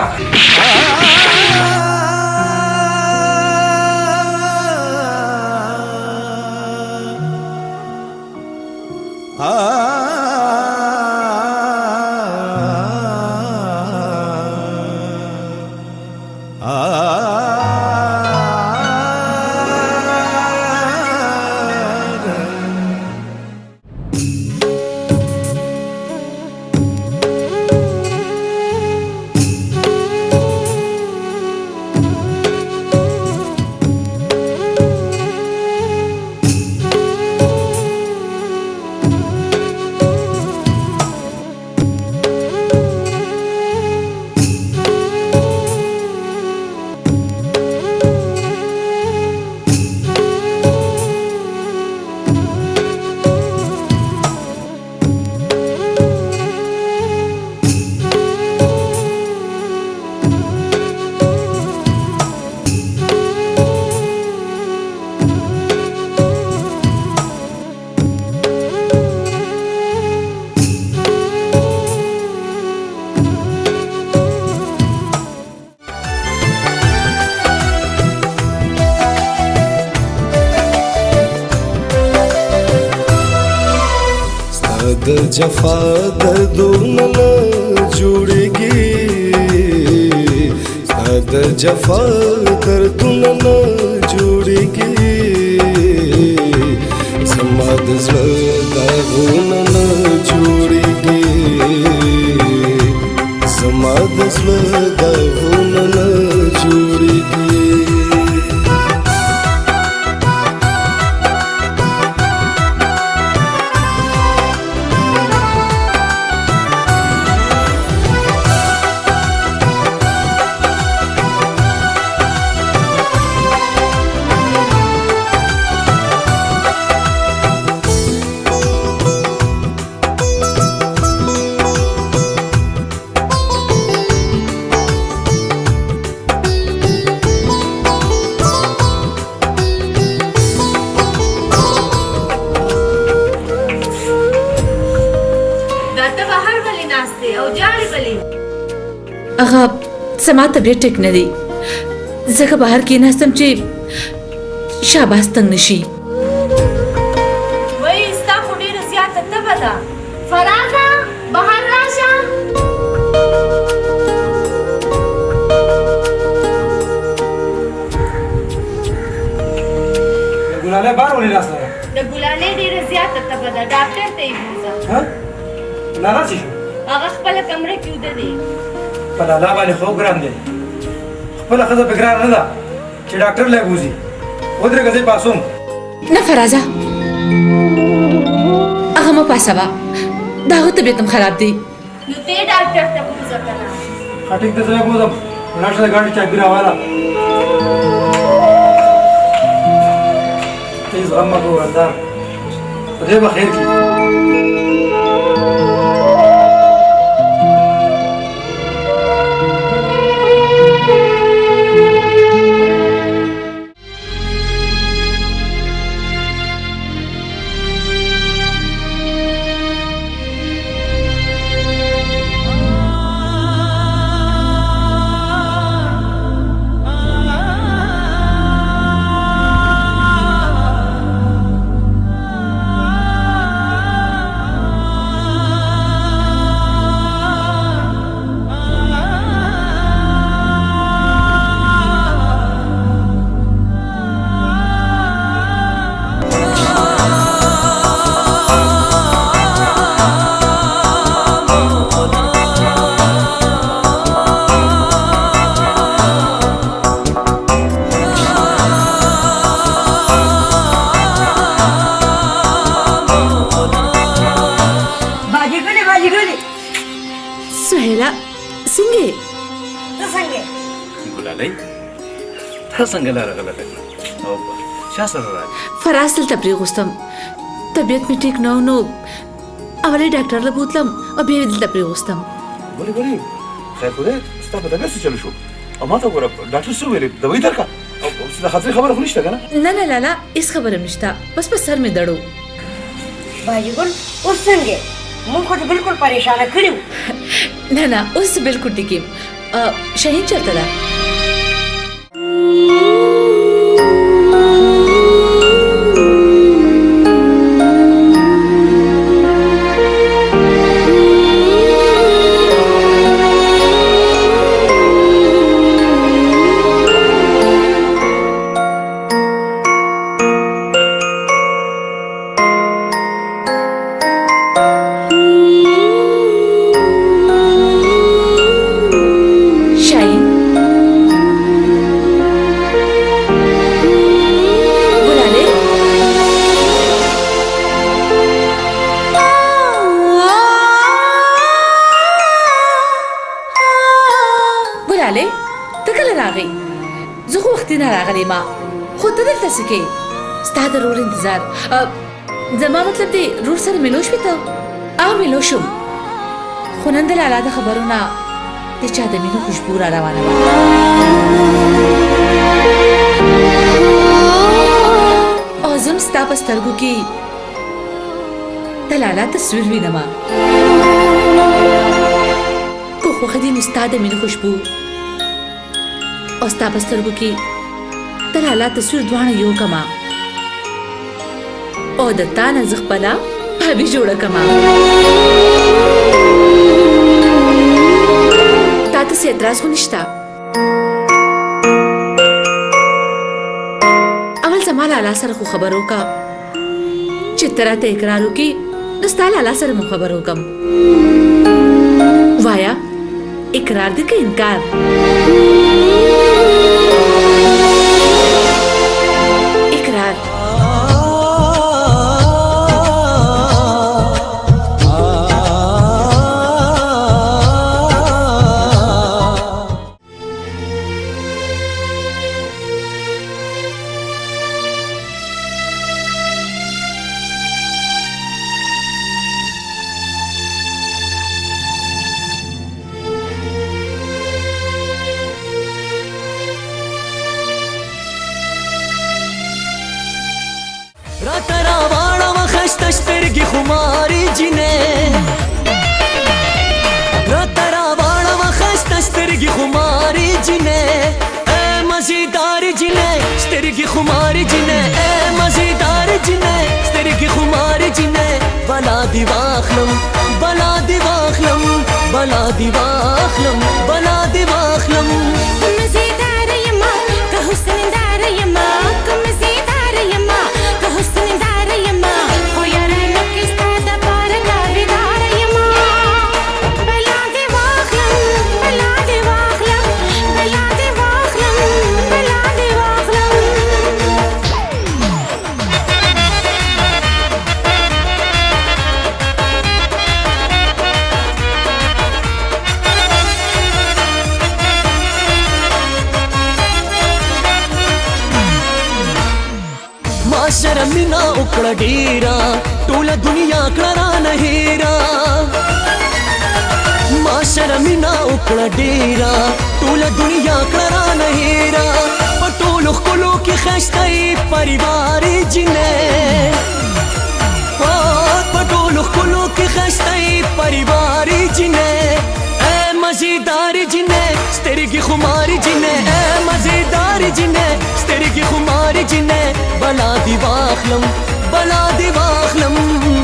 जफा दर्दों न जोड़ेगी द जफा दर्दों न जोड़ेगी समाद दागों न जोड़ेगी समाद दागों न जोड़ेगी هغه زما طبیعت ټیک نه دی ځکه بهر کېناستم چې شاباس تنګ نشي وای ستا خو ډېره زیاته تبه ده فرازه بهر راشه ګلالۍ بار ولې ناسته ده د ګلالۍ ډېره زیاته تبه ده ډاکټر ته یې بوځه لالا څه شو هغه خپله کمره کې وده دی په لالا باندې خو ګران دی خپله ښځه په ګران نه ده چې ډاکټر لی بوځي ودرېږه زه یې پاسوم نه فرازه هغه مه پاسوه د هغه طبیعت هم خراب دی نو ته یې ډاکټر ته بوځه که نه ښه ټیک ده زه یې بوځم لاړ شه د ګاډي چابي راواله ته یې زغم مه کوه ورځدار خدای به خیر کړي سهیلا څنګه ته څنګه ګلالۍ تا څنګه لاره غلطه کړه او چا سره راځي فراز دلته پرېغوستم طبیعت مې ټیک نه و نو اولې ډاکټر له بوتلم او بیا یې دلته پرېغوستم ولې خیر خو دی ستا په طبیعت څه چلو شو او ما ته وګوره ډاکټر څه ویلې دوايي درکړه او د خطرې خبره خو نشته که نه نه نه لالا هېڅ خبره هم نشته بس په سر مې دړو باجی ګل اوس څنګه مونږ خو ته بالکل پریشانه کړي وو نه نه اوس بالکل ټیک یم شهین چېرته ده ګلالۍ ته کله راغی زه خو وختي نه راغلی ما خو ته دلته څه کوې ستا د رور انتظار زما مطلب دی رور سره مېلو شوې ته مېلو شوم خو نن د لالا د خبرو نه د چا د مینو خوشبو را روانه وه او زه هم ستا په سترګو کې د لالا تصویر وینم که خوښه دې نو ستا د مینې خوشبو او ستا په سترګو کې د لالا تصویر دواړه یو کما او د تا نه زه خپله भाभी जोड़ा कमा ताते से एतराज को निश्ता अवल जमाल आला सर को खबरों का चित्तरा ते इकरारों की नस्ताल आला सर मु खबरों कम वाया इकरार दे के इनकार इकरार रातरा वाड़ा वखश्ता स्तिरगी खुमारी जिने रातरा वाड़ा वखश्ता स्तिरगी खुमारी जिने ए मज़ेदार जिने स्तिरगी खुमारी जिने ए मज़ेदार जिने स्तिरगी खुमारी जिने बला दिवाखलम बला दिवाखलम बला दिवाखलम बला दिवाखलम मज़ेदार यमा का हुस्नदार यमा का मज़ेदार यमा का हुस्नदार यमा हो यारा नकिस्ता दा पारदार यमा बला दिवाखलम बला दिवाखलम बला दिवाखलम बला दिवाखलम माशर मिना उकड़ा डेरा टोला दुनिया करा नहेरा माशर मिना उकड़ा डेरा टोला दुनिया करा नहेरा पटोल खुलो की खश्ताई परिवार जिने पटोल खुलो की खश्ताई परिवार जिने ए मज़ेदार जिने स्तिरगी खुमारी जिने ए मज़ेदार जिने स्तिरगी खुमारी जिने बला दिवाखलम बला दिवाखलम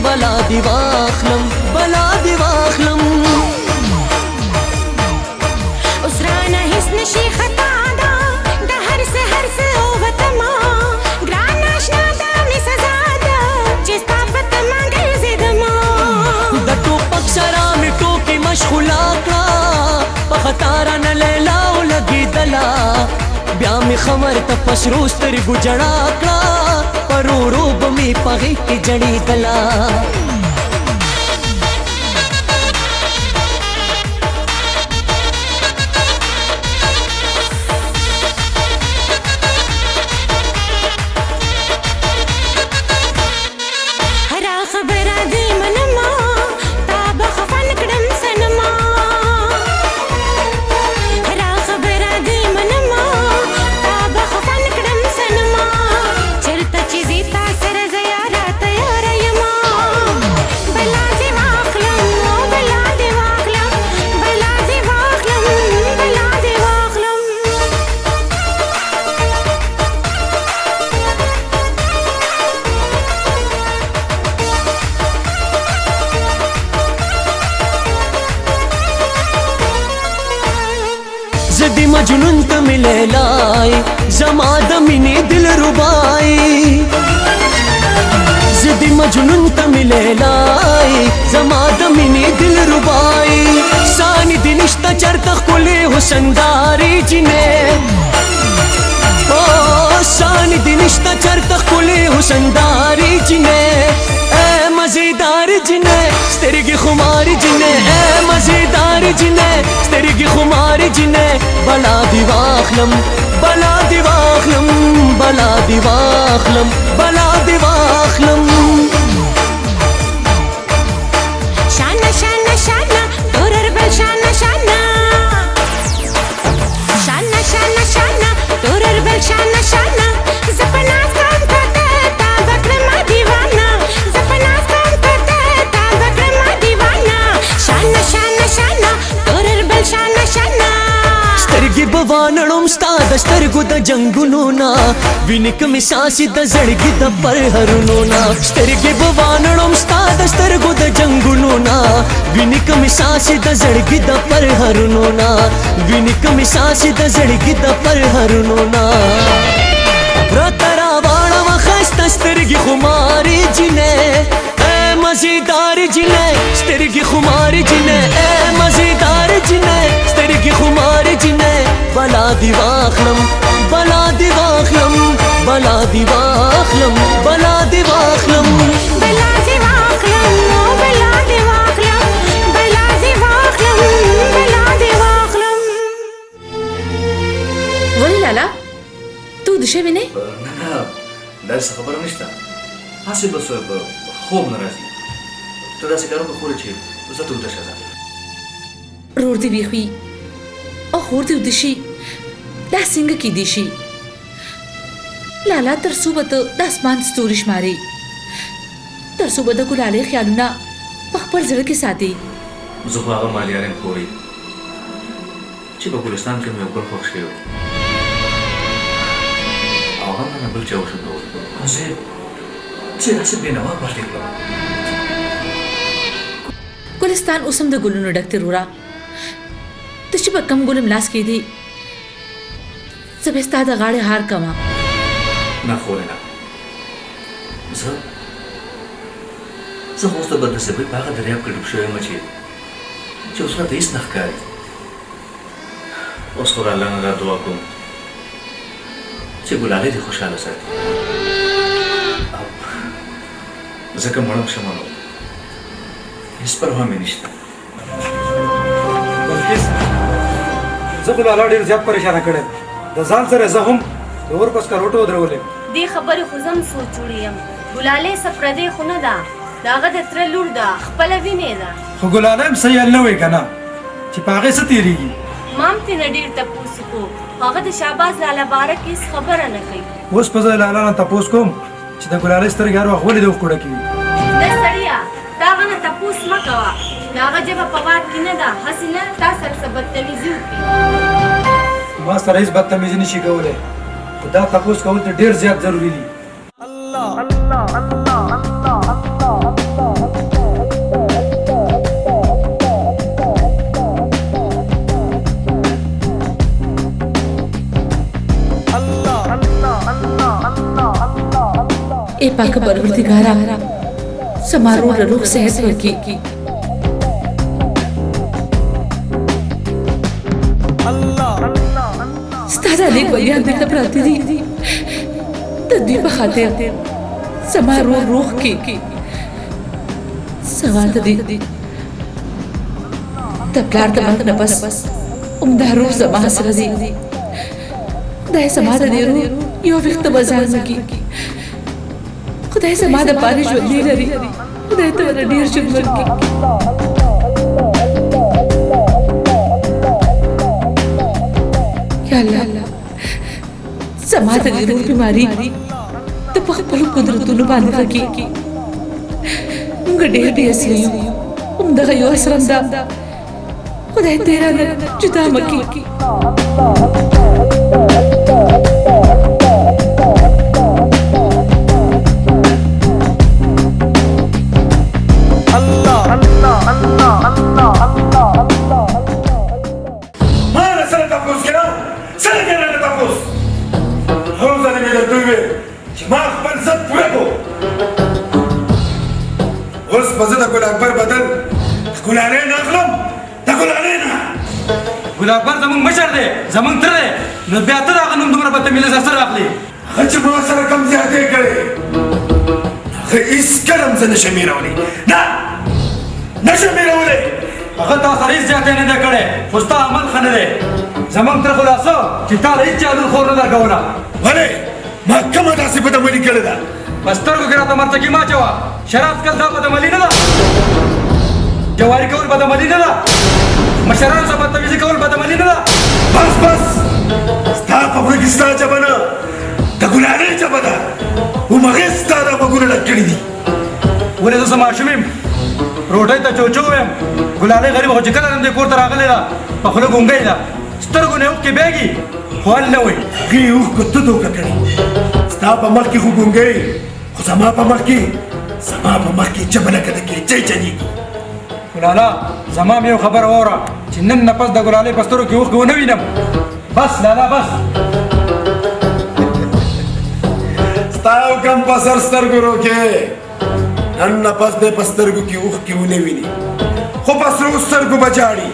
बला दिवाखलम बला दिवाखलम उसराना हिस्न शेख तादा दा हर से ओवतमा ग्रान आशना दा मिसजादा जिस्ता पत मांगे जिदमा दटो पक्षरा मिटो की मशगुला का पखतारा न लेलाओ लगी दला ब्या में खमर तपसरोस तेरी गुजड़ा का परो रोब में पगे की जड़ी दला हरा खबरा दी मनमा ताब खफन कदम सनमा हरा खबरा दी मनमा ताब खफन कदम सनमा चलता चीज़ी तासर ज़यारा तैयार यमा बला दिवाखलम बला दिवाखलम बला दिवाखलम बला दिवाखलम जदी मजनून त मिले लाई जमाद मिनी दिल रुबाई जदी मजनून त मिले लाई जमाद मिनी दिल रुबाई सानी दिनिश्ता चरता खुले हुसनदारी जिने ओ सानी दिनिश्ता चरता खुले हुसनदारी जिने ए मज़ेदार जिने स्तिरगी खुमारी जिने ए मज़ेदार जिने स्तिरगी खुमारी जिने बला दिवाखलम बला दिवाखलम बला दिवाखलम बला दिवाखलम शाना शाना शाना तोरर बल शाना शाना शाना शाना शाना तोरर बल शाना शाना सपना काम करते ताबक्रमा दीवाना सपना काम करते ताबक्रमा दीवाना शाना शाना शाना तोरर बल शाना शाना स्तिरगी بوانړم ستا د سترګو د جنگونو نا وینې کمې ساسې د زړګي د پرهرونو نا سترګې بوانړم ستا د سترګو د جنگونو نا وینې کمې ساسې د زړګي د پرهرونو نا وینې کمې ساسې د زړګي د پرهرونو نا راته راواړه ښایسته سترګې خمارې جینۍ मजेदार जिने سترګې خمارې جینۍ मजेदार जिने سترګې خمارې جینۍ بلا دی واخلم بلا دی واخلم بلا دی واخلم بلا دی واخلم بلا دی واخلم بلا دی واخلم بلا دی واخلم بلا دی واخلم ولې لالا تو د شوی نه نه داسې خبره نشته هسې بس خوب نه راځي ته داسې کار وکړه خورې چې زه ته ویده شه ځه رور دې ویښ وي او خور دې ویده شي دا څنګه کیدی شي لالا تر څو به ته د اسمان ستوري شمارې تر څو به د ګلالۍ خیالونه په خپل زړه کې ساتې زه خو هغه مالیار یم خورې چې په ګلستان کې مې یو ګل خوښ شوی و او هم نه بل چا وشوندول زه داسې بېنوا پاتې کړم ګلستان اوس هم د ګلونو ډک دی رورا ته چې به کم ګل ملاس کېدې زه به ستا د غاړې هار کومه نه خورې نه زه اوس د بدنصیبۍ په هغه دریاب کې ډوب شوی یم چې اوس راته هېڅ نه ښکاري اوس خو الله نه دا دعا کوم چې ګلالۍ دې خوشحاله ساتي ځکه مړم شمه نو هېڅ پروا مې نشته بلکې زه خو لالا ډېر زیات پریشانه کړی د ځان سره زه هم د اور پس کروټو ودرولې دې خبرې خو زه هم سوچ وړې یم ګلالۍ څه پردۍ خو نه ده د هغه د تره لور ده خپله وینې ده خو ګلالۍ هم صحیح حل نه وایي که نه چې په هغې څه تېرېږي ما هم ترېنه ډېر تپوس وکړو هغه د شهباز لالا باره کې هېڅ خبره نه کوي اوس په زه لالا نه تپوس کوم چې د ګلالۍ سترګې هر وخت ولې د اوښکوړه کوي نه سړیه د هغه نه تپوس مه کوه د هغه ژبه په واک کې نه ده هسې نه تا سره څه بدتمیزي وکړي ما سره هېڅ بدتمیزي نشي کولی خو دا تپوس کول ته ډېر زیات ضروري دي اے پاک پروردگارا سمارو روح صحت ورکی ستاره لیک ویان دلته پراته دي د دې په خاطر سمارو روح کې سوال دي د پلار د مرګ نه پس عمده روح زما سره دي دا سما د دې روح یو وخت بازار کې خدای زما د پاره ژوندۍ لري خدای ته ډېر شکر ورکړي یا الله زما د دې روح بیماري ته په خپلو قدرتونو باندې راکړي موږ ډېر بېسې یو همدغه یو اسرم ده خدای دې رانه جدا مه کړي ګل اکبر زمونږ مشر دی زمونږ تره دی نو بیا ته د هغه نوم دومره بدتمیزۍ سره څه راخلې هغه چې ما سره کم زیاتې کړې هغه هېڅکله هم زه نشم هېرولی نه نشم هېرولی هغه تا سره هېڅ زیاتی نه دی کړی خو ستا عمل ښه نه دی زمونږ تره خلاصه چې تا له هېڅ جادو خور نه درکوله ولې ما کومه داسې بدعملي کړې ده په سترګو کې راته مرتکي مه اچوه شراب څکل دا بدعملي نه ده جواري کول بدعملي نه ده مشرانو سره بدتمیزي کول بدعملي نه ده بس بس ستا په خوله کې ستا ژبه نه د ګلالۍ ژبه ده همغې ستا دا غوږونه ډک کړي دي ولې زه څه ماشوم یم ډوډۍ ته چوچو یم ګلالۍ غریبه خو چې کله هم دې کور ته راغلې ده په خوله ګونګۍ ده سترګو نه اوښکې بهېږي خو حل نه وایي هغې اوښکو ته دوکه کړې ستا په مخ کې خو ګونګۍ خو زما په مخ کې ژبه لکه د کیچۍ چلېږي ګلاله زما مې یو خبره واوره چې نن نه پس د ګلالۍ په سترګو کې اوښکې ونه وینم بس لالا بس ستا حکم په سر سترګو روکې نن نه پس دې په سترګو کې اوښکې ونه ویني خو په سرو سترګو به جاړي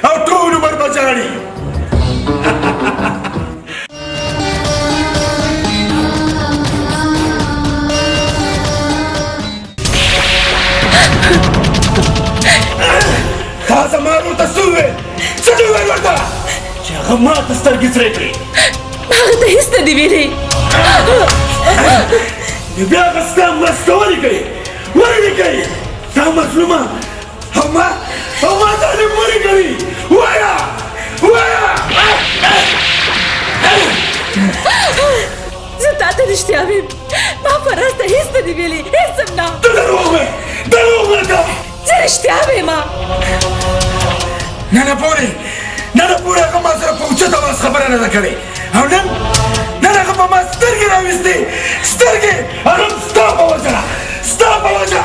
او ټول عمر به جاړي تا زما ورور ته څه وویل څه دې وویل ورته چې هغه ما ته سترګې سرې کړې هغه ته هېڅ نه دي ویلي نو بیا هغه ستا مرسته ولې کوي ولې نه کوي تا مظلومه او ما ظالم ولې کوي وایه زه تا ته رښتیا ویم ما فراز ته هېڅ نه دي ویلي هېڅ هم نه ته دروغ وایې ته زه رښتیا وایم نن پورې هغه ما سره په اوچت اواز خبره نه ده کړې او نن هغه په ما سترګې راویستې سترګې هغه هم ستا په وجه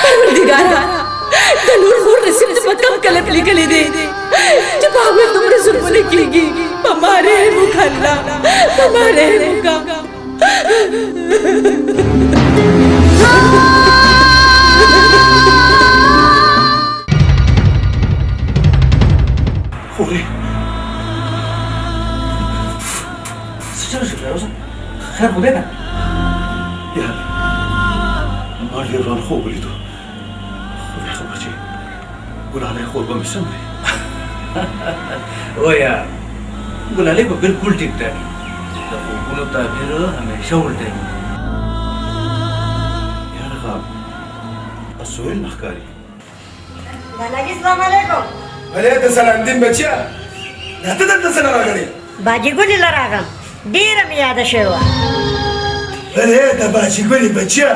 پروردګاره د لور خور نصیب ته په کم کلک لیکلی دی چې په هغوی دومره ظلمونه کېږي په ما رحم وکړه الله په ما رحم وکړه خورې څه چل شو فیروزه خیر خو دی که یار ما ډېر روان خوب ولیدو خدای خبر چې ګلالۍ خور به مې سم دی وایه ګلالۍ به بلکل ټیک ټاک د خوبونو تعبیر همیشه الټی یار هغه سهیل نه ښکاري لالاجي سلام علیکم علیکم سلام دین بچیا دا ته دلته څه نه راغلې باجی ګلې له راغم ډېره مې یاده شوې وه د باجی ګلې بچیا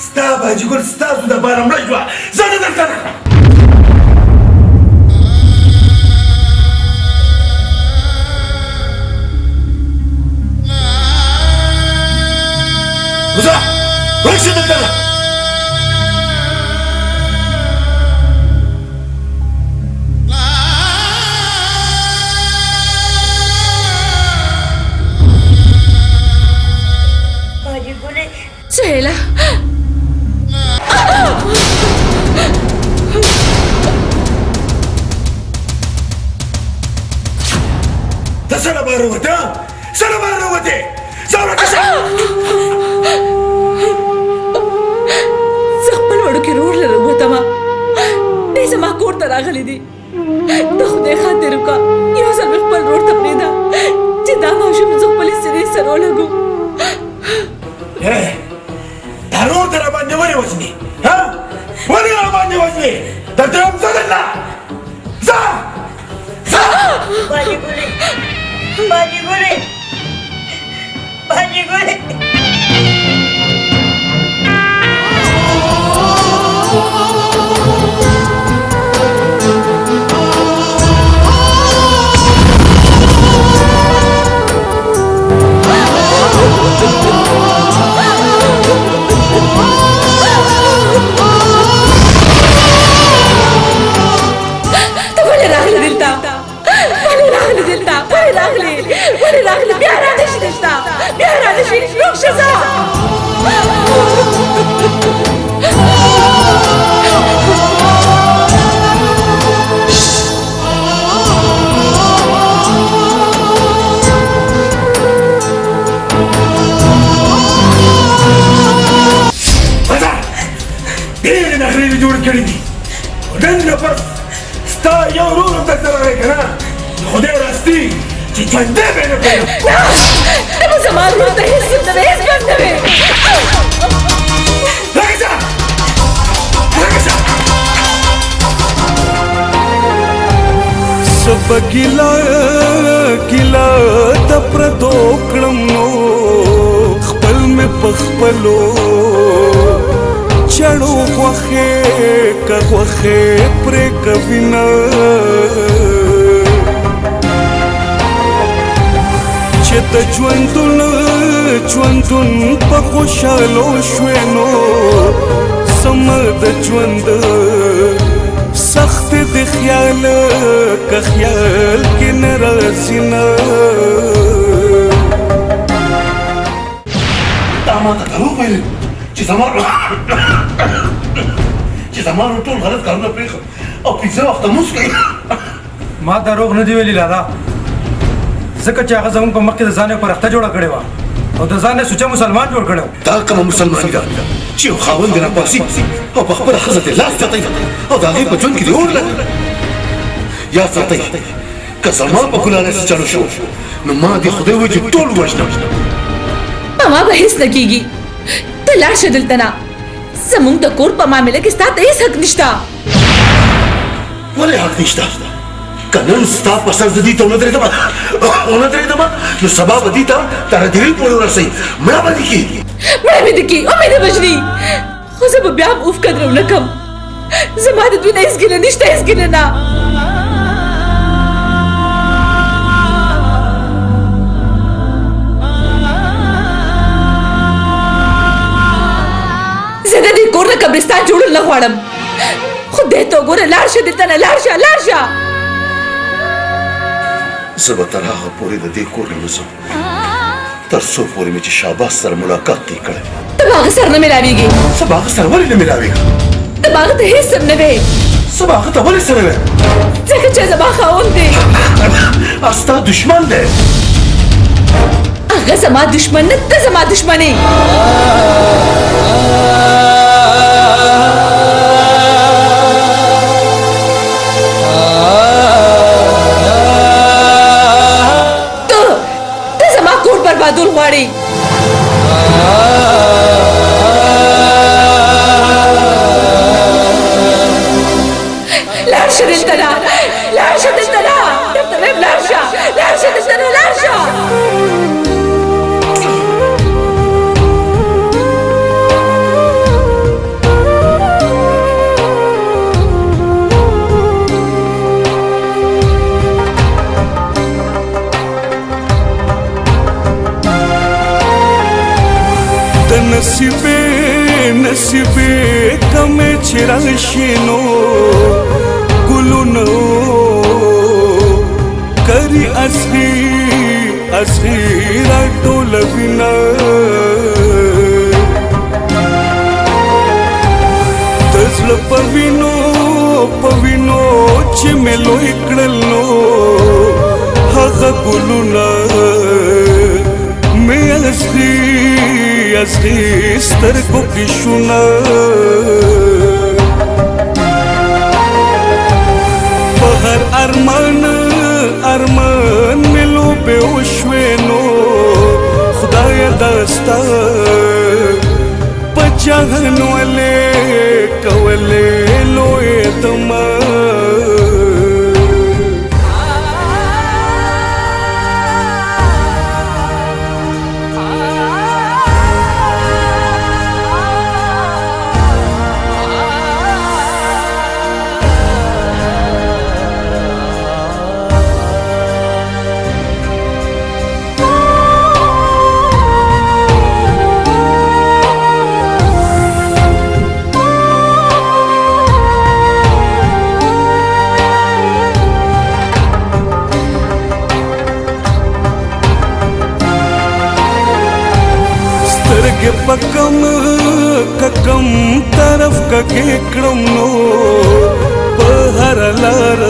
ستا باجی ګل ستاسو دپاره مړه شوه زه نه دلته نه وزه ورک شه دلته نه سهیله ته څه نه بهر ووتې څه نه بهر ووتې ځه ورکه شه زه خپل وړوکي ورور له راووتم دی زما کور ته راغلی دی د خدای خاطر وکړه یو ځل مې خپل ورور ته پرېږده چې دا ماشوم زه خپلې سینې سره ولګو دا رور ته راباندې ولې وژنې ولې راباندې وژنې درته یم ځه دلته ځه باجی ګلې جوړ کړی دي نن نه پس ستا یو ورور هم دلته راغی که نه خدای راستي چې ژوندی به یې نه کړم ته به زما ورور ته هېڅ څه نه هېڅ بد نه وې راځه سب ګیلا د پردو کړم نو پخپلو چړو خوخه کا خوخه پر کوینا چې د ژوندون په خوشالو شوینو سم د ژوند سخت د خیال که خیال کې ناراضي نه تا ما ته دروغ ویل چې زما ټول غلط کارونه پرېښه او پنځه وخته لمونځ کوي. ما دروغ نه دی ویلي لالا، ځکه چې هغه زموږ په مخکې د ځان یې پرخته جوړه کړې وه او د ځان یې سوچه مسلمان جوړ کړی و. دا کومه مسلماني ده چې یو خاوند دې راپاسي او په خپله ښځه دې لاس زیاتی او د هغې په ژوند کې دې اور لګوي. یاد ساتئ که زما په ګلالۍ څه چلو شو نو ما دې خدای وایي چې ټول ووژنم. په ما به هېڅ نه کېږي، ته لاړ شه دلته نه. زموږ د کور په معامله کې ستا ته هېڅ حق نشته. ولې حق نشته؟ که نن ستا په سر زه دې ته ونه درېدمه نو سبا به دې ته تر ډېرې پورې ورسوي، مړه به دې کړي. مړه مې دې کړي او مې دې وژني، خو زه به بیا هم اوف قدر ونه کړم. زما د دوی نه هېڅ ګیله نشته، هېڅ ګیله نه. زه د دې کور نه قبرستان جوړول نه غواړم. خدای ته وګوره، لاړ شه دلته نه، لاړ شه، لاړ شه. زه به تر هغه پورې د دې کور نه وځم تر څو پورې مې چې شهباز سره ملاقات دې کړی. ته به هغه سره نه ملاوېږې. زه به هغه سره ولې نه ملاوېږم؟ ته به هغه ته هېڅ سم نه وې. زه به هغه ته ولې سره وې؟ ځکه چې زما خاوند دی. ستا دشمن دی. هغه زما دشمن نه، ته زما دشمن یې. بربادول غواړي. لاړ شه دلته نه، لاړ شه دلته نه، درته وایم لاړ شه، لاړ شه دلته نه، لاړ شه. نصیبې کمې چې راشي نو ګلونو کري اصغي راټولوینه د زړه په وینو چې مې لوی کړل نو هغه ګلونه مې اصغي سترګو کې شونه په هر ارمان مې لوبې وشوې نو خدایه دا ستا په جهان ولې کولې لوی تما کم طرف کا کړم نو په هر لار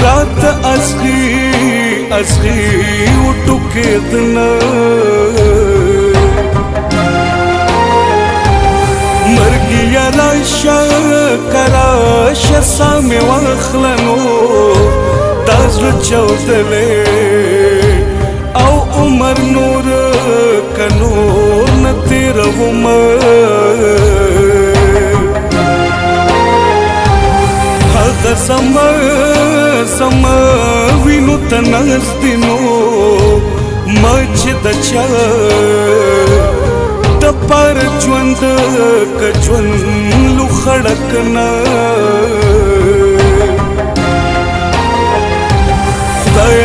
رات اصغي وټوکېدنه مرګیا راشه کراشه سامې واخلنو دا زړه چاودلې او عمر نور کنور نه تیروم هغه زما وینو ته ناست دي نو ما چې د چا ژوند که ژوند لو خړک نه خدای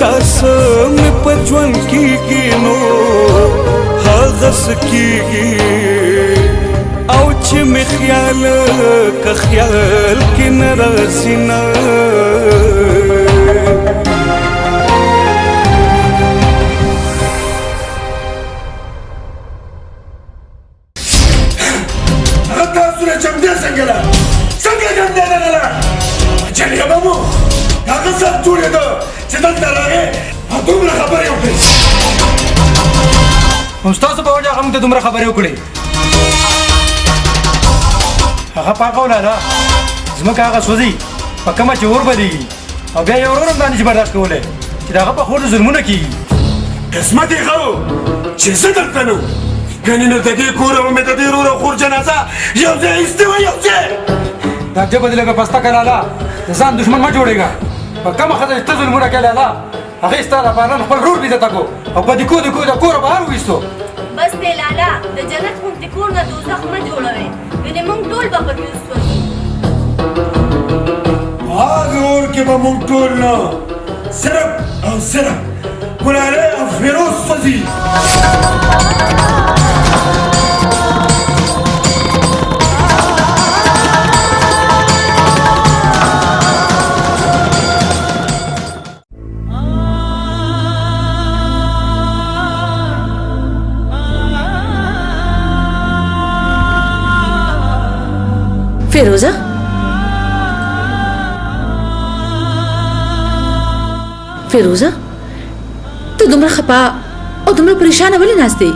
داسه مې په ژوند کېږي نو هغسې کېږي او چې مې خیال که خیال کې نه راځي نه ستاسو په وجه هغه موږ ته دومره خبرې وکړې هغه پاکه ولاده ځمکه هغه سوځي په کومه چې اور بدېږي او بیا یې ورور هم دا نشي برداشت کولی چې د هغه په خور د ظلمونه کېږي قسمت یې ښه و چې زه دلته نه وم ګنې نو د دې کوره به مې د دې ورور او خور جنازه یو ځای ایستې وه یو ځای دا جبه دې لږه پسته که لالا د ځان دښمن مه جوړېږه په کومه ښځه چې ته ظلمونه کوې لالا هغې ستا لپاره نن خپل ورور بېزته کړو او په دیکو د کوره بهر وویستو بس دی لالا د جنت غوندې کور نه دوزخ مه جوړوئ ګنې موږ ټول به پکې وسوځو هغه اور کې به موږ ټول نه صرف او صرف ګلالۍ او فیروز سوځي فیروزه فیروزه ته دومره خپه او دومره پریشانه ولې ناست دی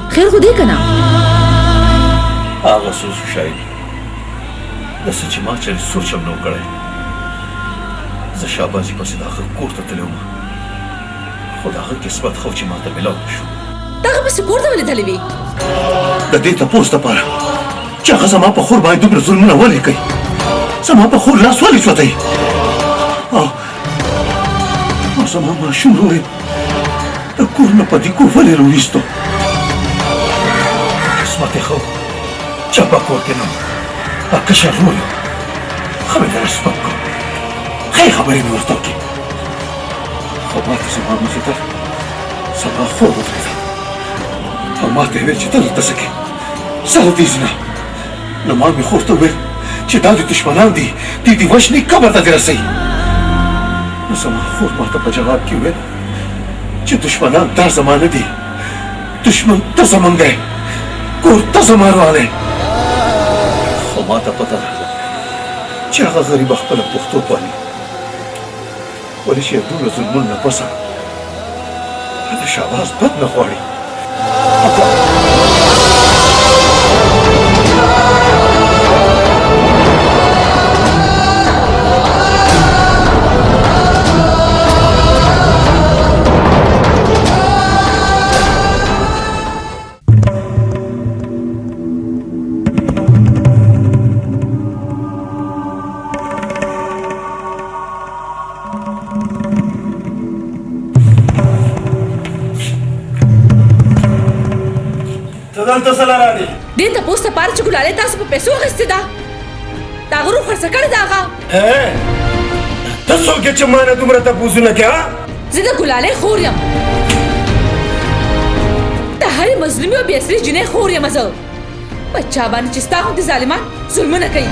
خیر خو دی که نه هغه سوز شاید داسې چې ما چېرې سوچ هم نه و کړی زه شهبازي پسې د هغه کور ته تللی وم خو د هغه قسمت ښه و چې ما ته میلاو نه شو د هغه پسې کور ته ولې تللی وې د دې تپوس دپاره چې هغه زما په خور باندې دومره ظلمونه ولې کوي زما په خور لاس ولې سوځوي او زما ماشوم ورور یې د کور نه په دیکو ولې راویستو قسمت یې ښه و چې په کور کې نه و کشر ورور یې ښه مې لږ سپک کړو ښې خبرې مې ورته وکړې خو ما ته زما مخې ته زما خور ودرېده او ما ته یې ویل چې ته دلته څه کوې سره دې ځي نه نو ما مې خور ته وویل چې دا د دشمنان دي دې دې وژني قبر ته دې رسوي نو زما خور ما ته په جواب کې وویل چې دشمنان دا زما نه دي دشمن ته زمونږ دی کور ته زما راغلی خو ما ته پته ده چې هغه غریبه خپله پښتو پالي ولې چې دومره ظلمونو نه پسه د شهباز بد نه غواړي دې تپوس دپاره چې ګلالۍ تاسو په پیسو اخیستې ده د هغه روح خرڅه کړې ده هغه ته څوک یې چې ما نه دومره تپوسونه کوې زه د ګلالۍ خور یم د هرې مظلومې او بېاصلې جنۍ خور یم زه په چا باندې چې ستا غوندې ظالمان ظلمونه کوي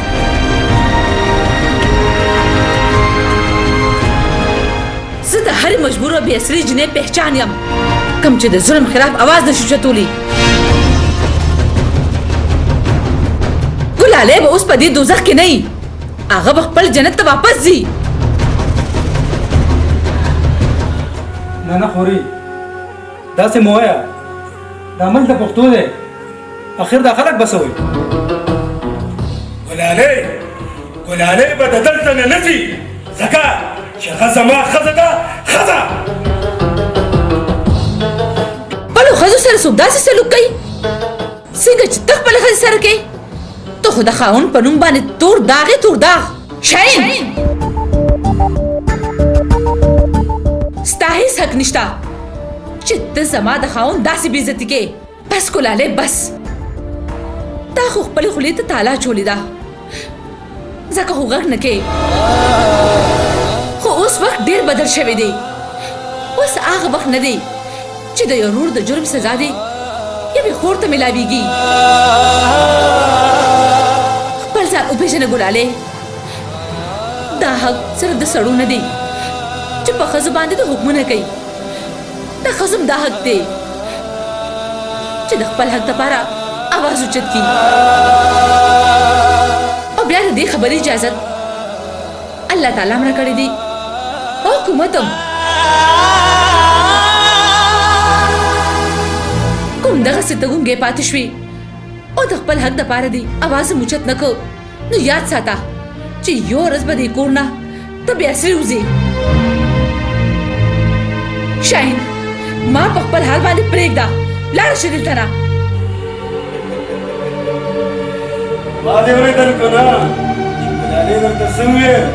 زه د هرې مجبوره او بېاصلې جنۍ پهچان یم کوم چې د ظلم خلاف اواز نشي چتولی ګلالۍ به اوس په دې دوزخ کې نه وي هغه به خپل جنت ته واپس ځي نه نه خوري داسې مه وایه دا عمل د پښتو دی اخر دا خلک به څه وایي ګلالۍ به د دلته نه نه ځي ځکه چې هغه زما ښځه ده ښځه خپلو ښځو سره څوک داسې سلوک کوي څنګه چې ته خپلې ښځې سره کوې ته خو د خاوند په نوم باندې تور داغې تور داغ شاهین ستا هېڅ حق نشته چې ته زما د خاوند داسې بې عزتي کوې بس ګلاله بس تا خو خپل خولې ته تالا چولې ده ځکه خو غږ نه کې خو اوس وخت ډېر بدل شوی دی اوس هغه وخت نه دی چې د یو ورور د جرم سزا دی یوې خور ته میلاویږي خپل ځان وپېژنه ګلاله دا حق صرف د سړو نه دی چې په ښځو باندې د حکمونه کوي د ښځو دا حق دی چې د خپل حق دپاره आवाज اوچت کی او بیا د دې خبرې اجازت الله تعالی مړه کړې دي او حکومت هم کوم دغسې ته ګونګې پاتې شوې او د خپل حق دپاره دي आवाज هم اوچت نه کړ نو یاد ساته چې یو ورځ به دې کور نه ته بیا سرې وځې شاهین ما په خپل حال باندې پرېږده لاړه شه دلته نه ما دې اورېدل که نه چې ګلالۍ درته څه وویل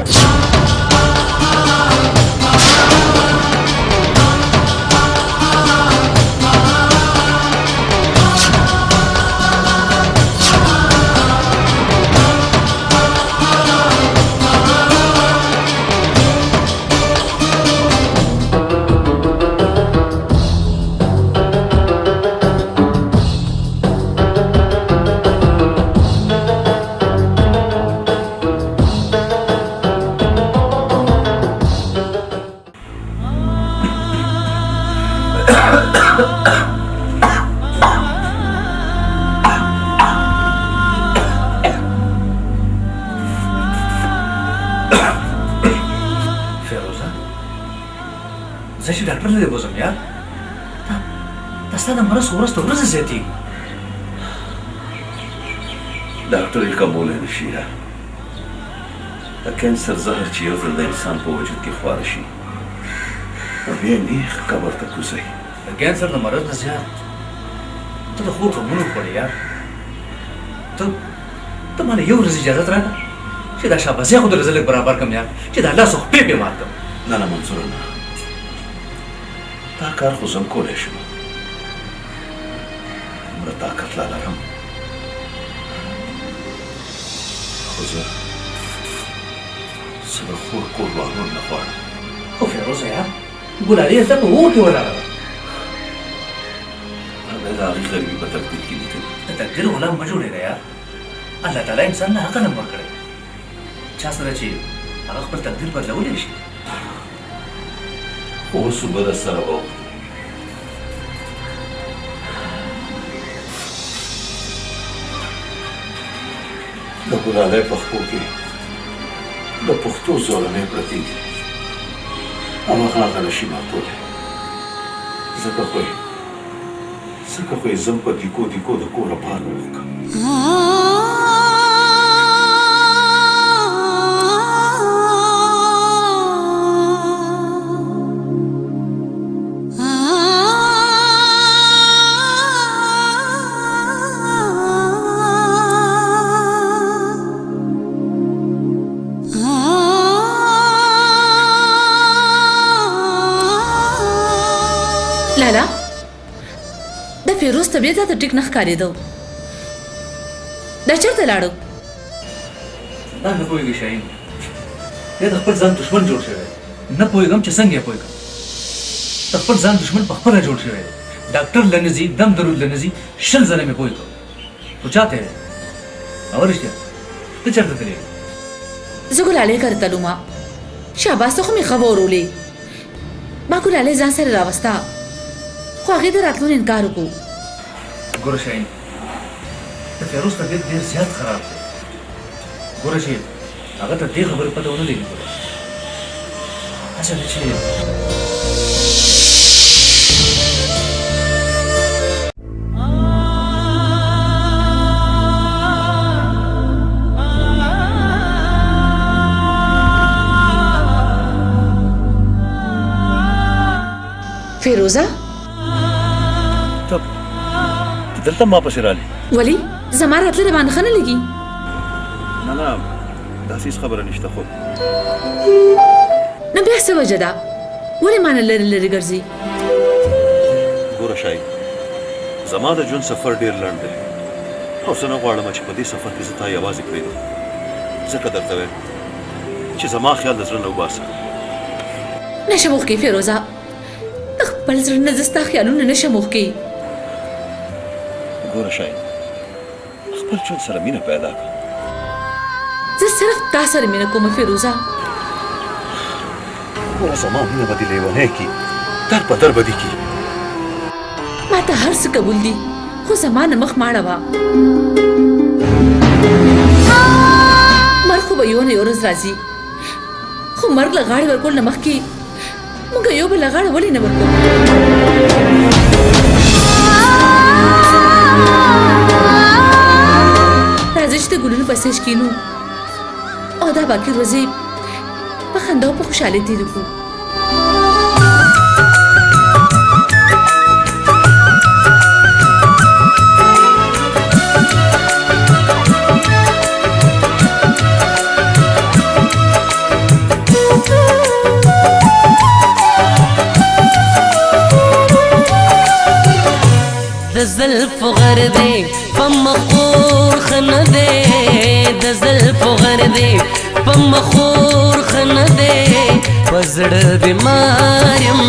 زه چې ډاکټر لرې بوزم یار دا ستا د مرض خو ورځ تر ورځې زیاتېږي ډاکټر یې کولی نه شي یار د کینسر زهر چې یو ځل د انسان په وجود کې خواره شي نو بیا نیغ قبر ته کوزوي د کینسر د مرض نه زیات ته د خور غمونه وخوړې یار ته ماله یو ورځ اجازت راکړه چې دا شاباسي خو درته زه لږ برابر کړم یار چې د الله څخه خپې پې مات کړم نه نه منصوره نه دا کار خو زه هم کولی شم دومره طاقت لا لرم خو زه د خور کور بهلول نه غواړم خو فیروزه یار ګلالۍ زه په اور کې ولاړه وه هغه د هغې غریبي په تقدیر کې لیکلي د تقدیر غلام مه جوړېږه یار الله تعالی انسان له حقه نه ورکړی چا سره چې هغه خپل تقدیر بدلولی شي خو اوس به درسره وکړو د ګلالۍ په خپو کې د پښتو زولنې پرتې دي هماغه هغه نشي ماتولی ځکه خو یې زم په دیکو دیکو د کوره بار وکړم لالا د فیروز طبیعت ته ټیک نه ښکارېده دا چېرته لاړو دا نه پوهېږي شاهین دی د خپل ځان دښمن جوړ شوی نه پوهېږم چې څنګه یې پوه کړم د خپل ځان دښمن په خپله جوړ شوی ډاکټر له نه ځي دم درود له نه ځي 100 ځله مې پوه کړم خو چاته یې او رښتیا ته چېرته تللی زه ګلالۍ کره تلومه شاباس ته خو مې ښه وورولې ما ګلالۍ ځان سره راوسته خو هغې د راتلو انکار وکړو ګوره شاهین د فیروز طبیعت ډېر زیات خراب دی ګوره چې هغه ته دې خبرې پته ونه لګي اچھا چې فیروزه ته دلته ما پسې رالې ولې زما راتله باندې ښه نه لګي نه نه داسې هېڅ خبره نشته خو نو بیا څه وجه ده ولې ما نه لرې لرې ګرځي ګوره شاهین زما د ژوند سفر ډیر لنډ دی او زه نه غواړم چې په دې سفر کې زه تا یوازې پرېږدم ځکه درته وایم چې زما خیال د زړه نه وباسه نشم اوښکې فیروزه د خپل زړه نه زه ستا خیالونه نشم اوښکې ګوره شاهین خپل ژوند سره مینه پیدا کړه زه صرف تا سره مینه کومه فیروزه ګوره زما مینه به دې لیونی کړي در په در به دې کړي ما ته هر څه قبول دي خو زما نه مخ ماړه وه مرګ خو به یو نه یو ورځ راځي خو مرګ له غاړې ورکول نه مخکې موږ یو بل له غاړه ولې نه ورکوو راځه چې د ګلونو په سیج کښېنو او دا باقي ورځې په خندا او په خوشحالۍ تېرې کړو د زلفو غردې په مخور ښه نه دی د زلفو غردې په مخور ښه نه دی په زړه بیمار یم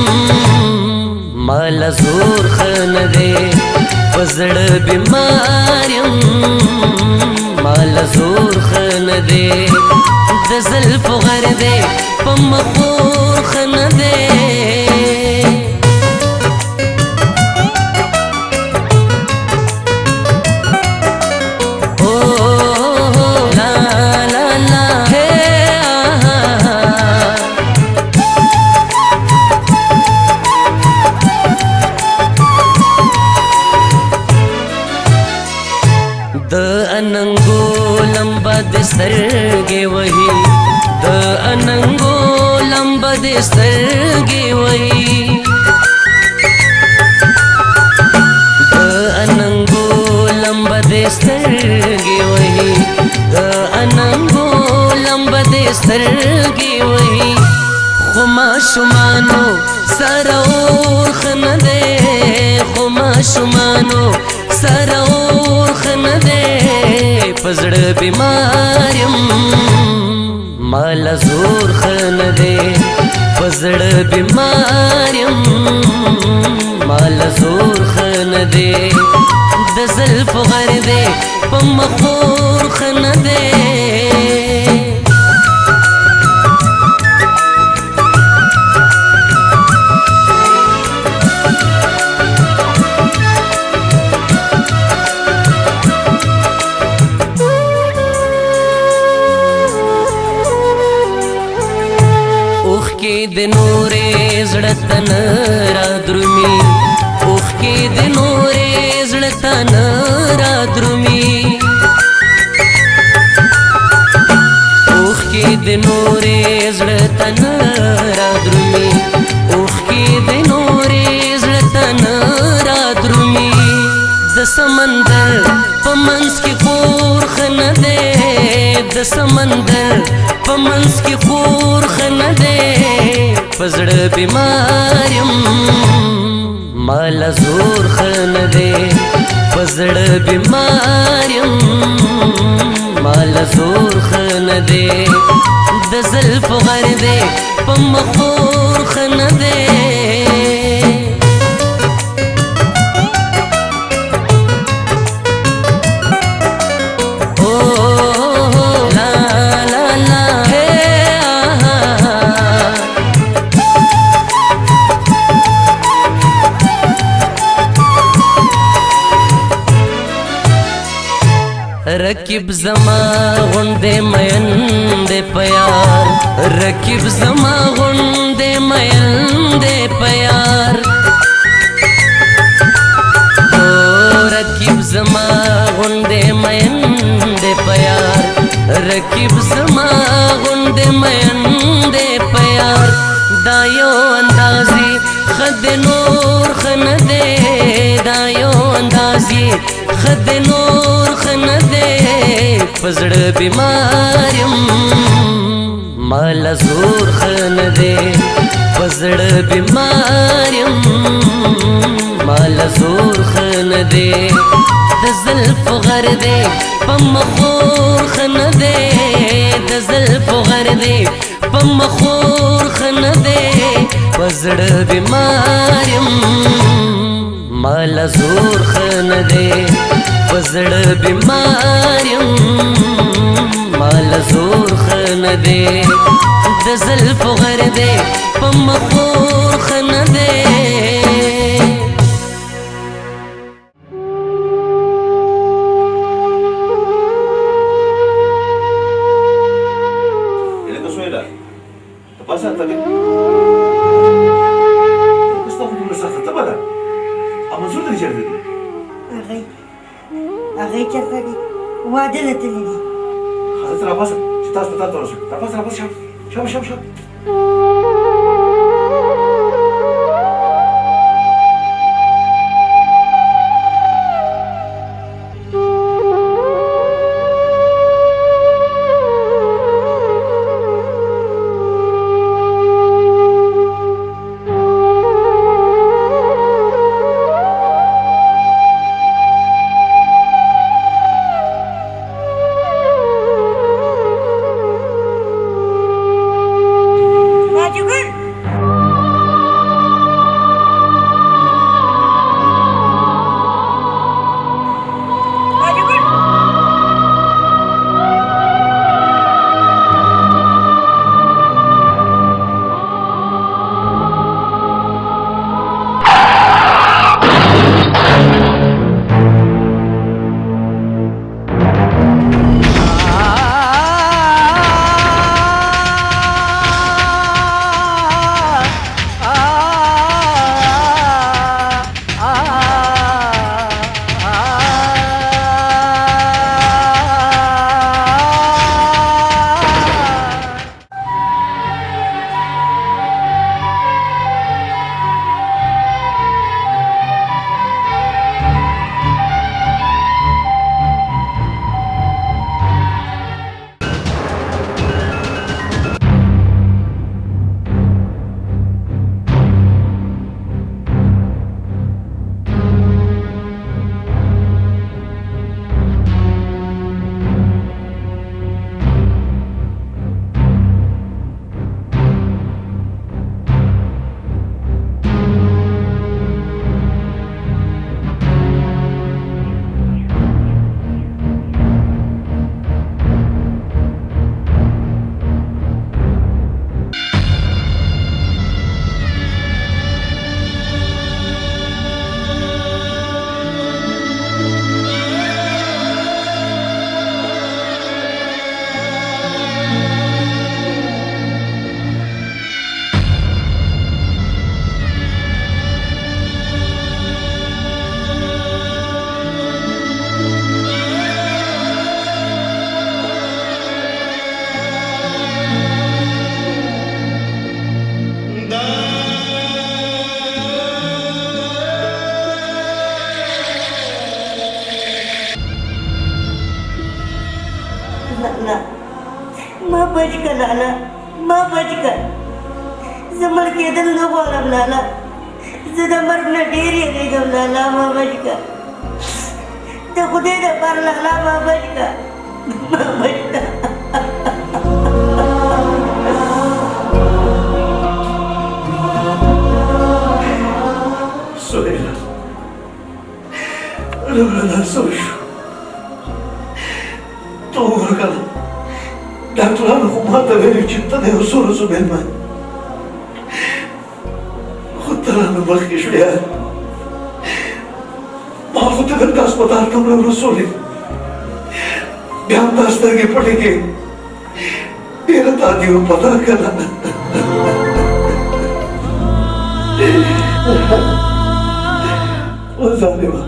ماله زور ښه نه دی په زړه بیمار یم ماله زور ښه نه دی د زلفو غردې په مخور ښه نه دی سترګې وهي د اننګو لمبه دې سترګې وهي د اننګو لمبه دې سترګې وهي د اننګو لمبه دې سترګې وهي خو ماشومانو سره اور ښه نه دی خو ماشومانو سره اور ښه نه دی په زړه بیمار یم ماله زور ښه نه دی په زړه بیمار یم ماله زور ښه نه دی د زلفو غردې په مخور ښه نه دی د نورې زړه ته نه رادرومي اوښکې د نورې زړه ته نه رادرومي اوښکې د نورې زړه ته نه رادرومي اوښکې د نورې زړه ته نه رادرومي د سمندر په منځ کې کور ښه نه دی د سمندر په منځ کې کور ښه نه دی په زړه بیمار یم ماله زور ښه نه دی په زړه بیمار یم ماله زور ښه نه دی د زلفو غردې په مخور ښه نه دی رکیب زما غوندې مین دې پیار رکیب زما غوندې مین دې پیار رکیب زما غوندې مین دې پیار رکیب زما غوندې مین دې پیار دا یو اندازې خد نور ښه نه دی دا یو اندازې خد نور ښه نه دی په زړه بیمار یم ماله زور ښه نه دی په زړه بیمار یم ماله زور ښه نه دے د زلف غر دے په مخور خن دے د زلف غر دے په مخور خن دے پزړه بیمارم مال زور خن دے پزړه بیمارم مال زور خن دے د زلف غر دے په مخور خن دے pasa también? Está muy interesante, ¿te pasa? ¿A Mansur de Richard? هغه چرته دي واده لته دي حضرت را pasa, si estás tratando de la pasa, شاب ما بچ کړه لالا ما بچ کړه زمړ کېدل نه غواړم لالا زه د مرګ نه ډېر یېرېږم لالا ما بچ کړه د خدای دپاره لالا ما بچ کړه ما بچ کړه Sohela, Rana Soshu, Togana, Doctor Humata very chitta de Osoro Subelman. Hutarana Makishia, Mahuta the Daspatam Rosoli, Gandasta Gipotiki, Iratadio Patakana. وظالمة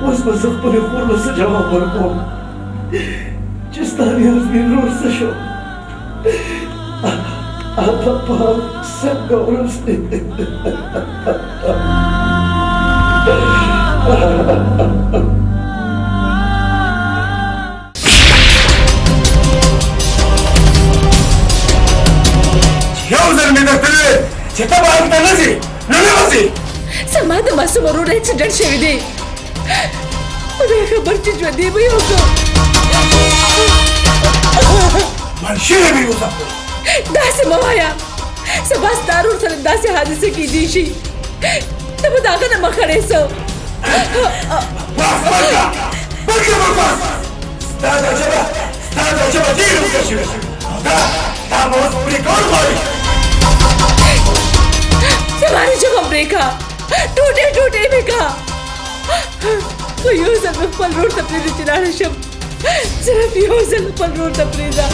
واسمسخ باليخور لسجواب والقوم جستاني أزمين روح سشو أطباب سنقا ورسني يوزر من التلوين شتبع أنت نزي ننوزي زما د زما څومره اکسیډنټ شوی دی خدای خبر چې ژوندی به یې وکړو مړ شوی به یې وځپو داسې مه وایه سبا ستا ورور سره داسې حادثه کیدی شي ته به د هغه نه مخ اړې څه ستا دا ژبه ډېره اوږده شوې دا به اوس پرې کول غواړي زما نه ژبه پرې کړه ټوټې ټوټې مې کړه خو یو ځل مې خپل ورور ته پرېږده چې لاړه شم صرف یو ځل خپل ورور ته پرېږده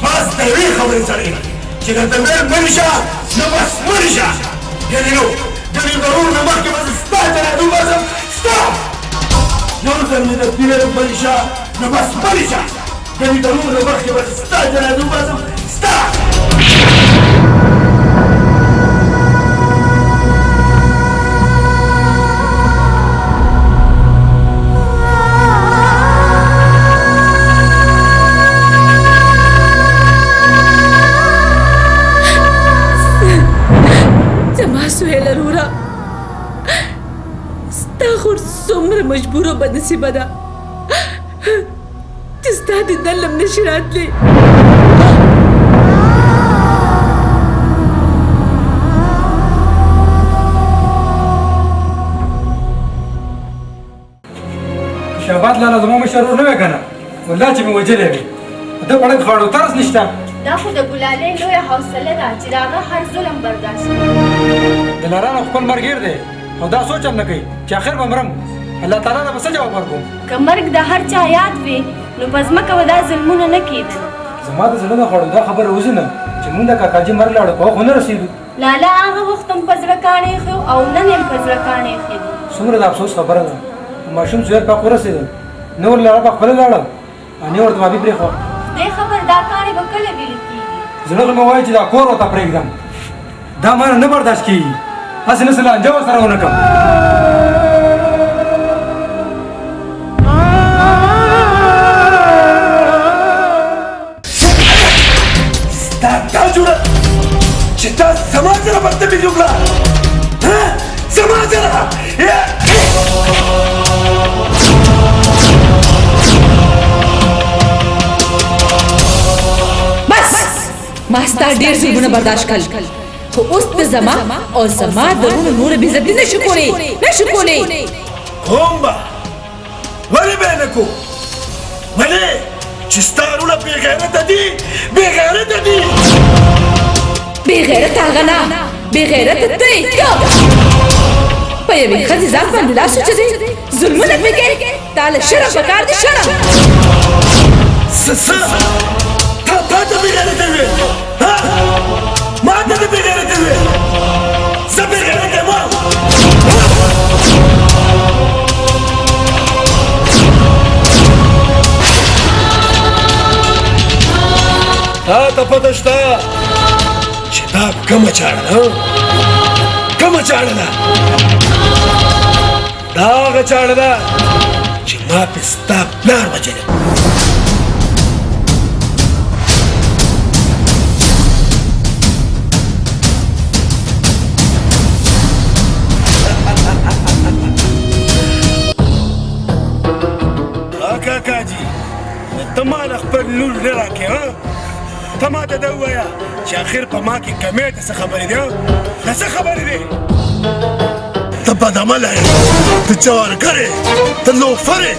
بس د یوې خبرې سړی چې درته ویل مړ شه نو بس مړ شه یعنې نو د ورور نه مخکې به زه ستا جنازه وباسم ستا یو ځل مې درته ویل مړ شه نو بس مړ شه یعنې د ورور نه مخکې به زه ستا جنازه وباسم ستا مجبور او بدنصیبه ده چې ستا دیدن لم نشي راتلی شهباز لالا زما مشر ورور نه وی که نه والله چې مې وجلی وي ده په ړنګ خاړو طرز نشته دا خو د ګلالۍ لویه حوصله ده چې د هغه هر ظلم برداشت کړي د لارانو خپل مرګ هېر دی او دا سوچ هم نه کوي چې آخر به مرم الله تعالی ته به څه جواب ورکوم که مرګ د هر چا یاد وي نو په ځمکه به دا ظلمونه نه کېدل زما د زړه نه خوړو دا خبره وځي نه چې مونږ د کاکاجي مرګ لاړو په خو نه رسېدو لالا هغه وخت هم په زړه کاڼې ایښی او نن یې په زړه کاڼې ایښی دي څومره د افسوس خبره ده ماشوم زویر پاک ورسېدل نور لاړه په خپله لاړه او نه ورته مابي پرېښوه دې خبر دا کاڼې به کله ویلې کېږي زړه خو مې وایي چې دا کور ورته پرېږدم دا مانه نه برداشت کېږي هسې نه څه لانجه ورسره ونه کړم دا جوړه چې تا زما سره بدتمیزي وکړه زما سره بس ما ستا ډېر ظلمونه برداشت کړل خو اوس ته زما او زما د ورونو نوره بېعزتي نشو کولی کوم به ولې به یې نه کوم ولې چې ستا وروڼه بېغیرته دي بېغیرته دي بېغیرته هغه نه بېغیرته ته یې په یوې ښځې ځان باندې لاس وچوځې ظلمونه پرې کوې تا له شرم پکار دي شرم څه تا ته بېغیرته وې ما ته دې بېغیرته وې زه بېغیرته یم تا ته پته شته چې دا کومه چاړه ده کومه چاړه ده دا هغه چاړه ده چې ما پې ستا پلار وژلی کاکاجي ته ماله خپل لور نه راکړې ته ماته دا ووایه چې آخر په ما کې کمې ته څه خبرې دي دا څه خبرې دي ته بدعمله یې ته جوارګر یې ته لوفر یې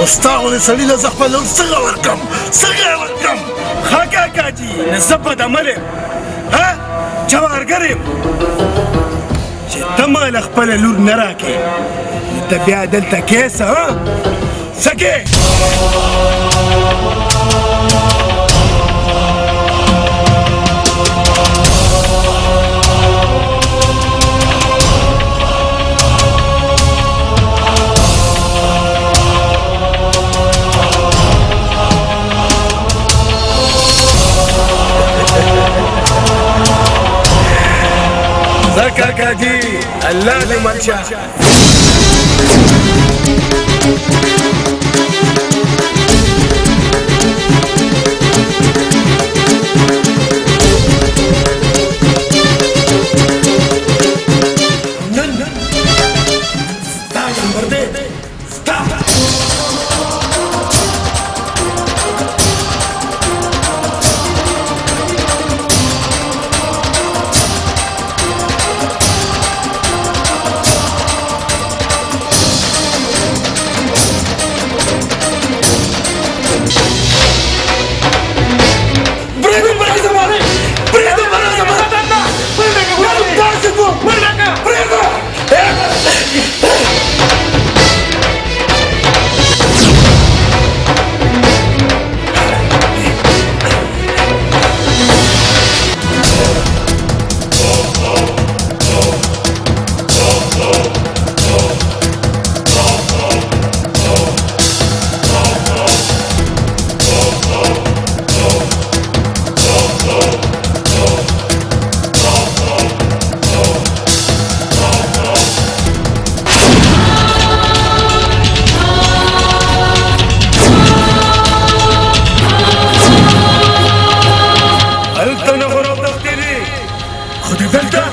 او ستا غوندې سړي له زه خپل لور څنګه ورکړم څنګه یې ورکړم ښه کاکاجي نه زه بدعمله یم جوارګر یم چې ته ماله خپله لور نه راکړې نو ته بیا دلته کې څه څه کې کاکاجي الله دې منشا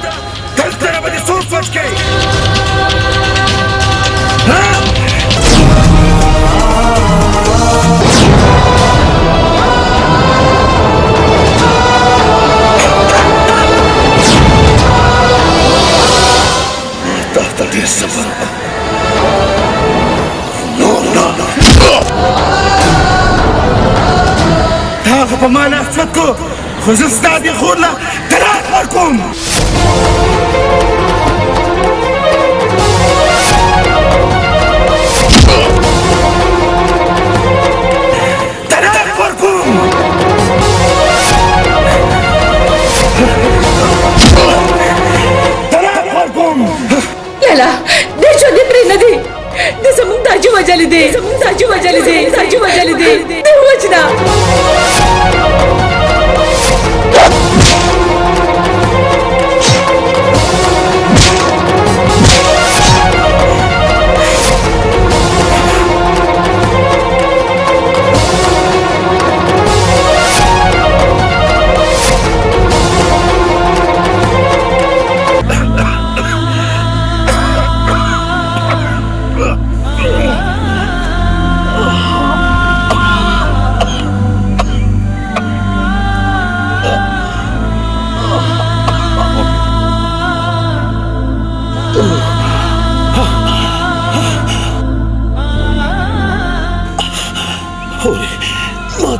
कल तेरा बजे सोच सोच के تاخذ ما نفسكم خذ استاذ يخونا ثلاث مركم لالا دې شو دې پرې نه دی د زمونږ تاجو وجلې دی تاجو وجلې دی د وجنا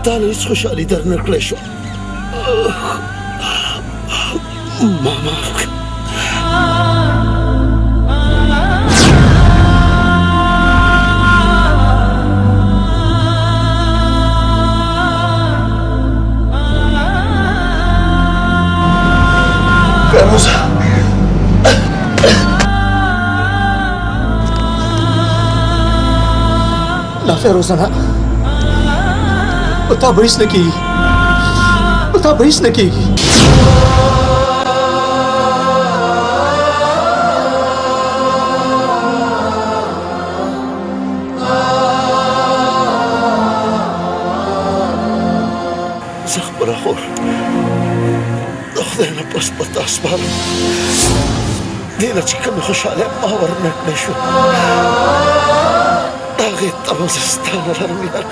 تا نه هیڅ خوشحالي در نه کړی شوه ما معاف کړه فیروزه نه فیروزه نه बता बहिस न की زخبره خور خدای نه پس په تاسو باندې دې نه چې کومه خوشاله ما ورنکړې شو هغې ته به زه ستا نه لرم یار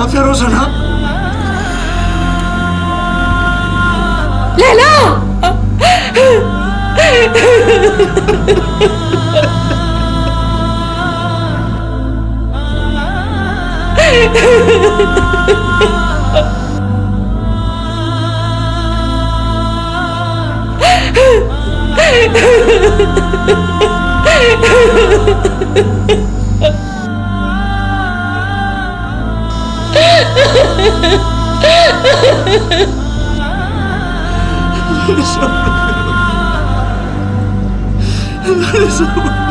فیروزه نه لالا Listen.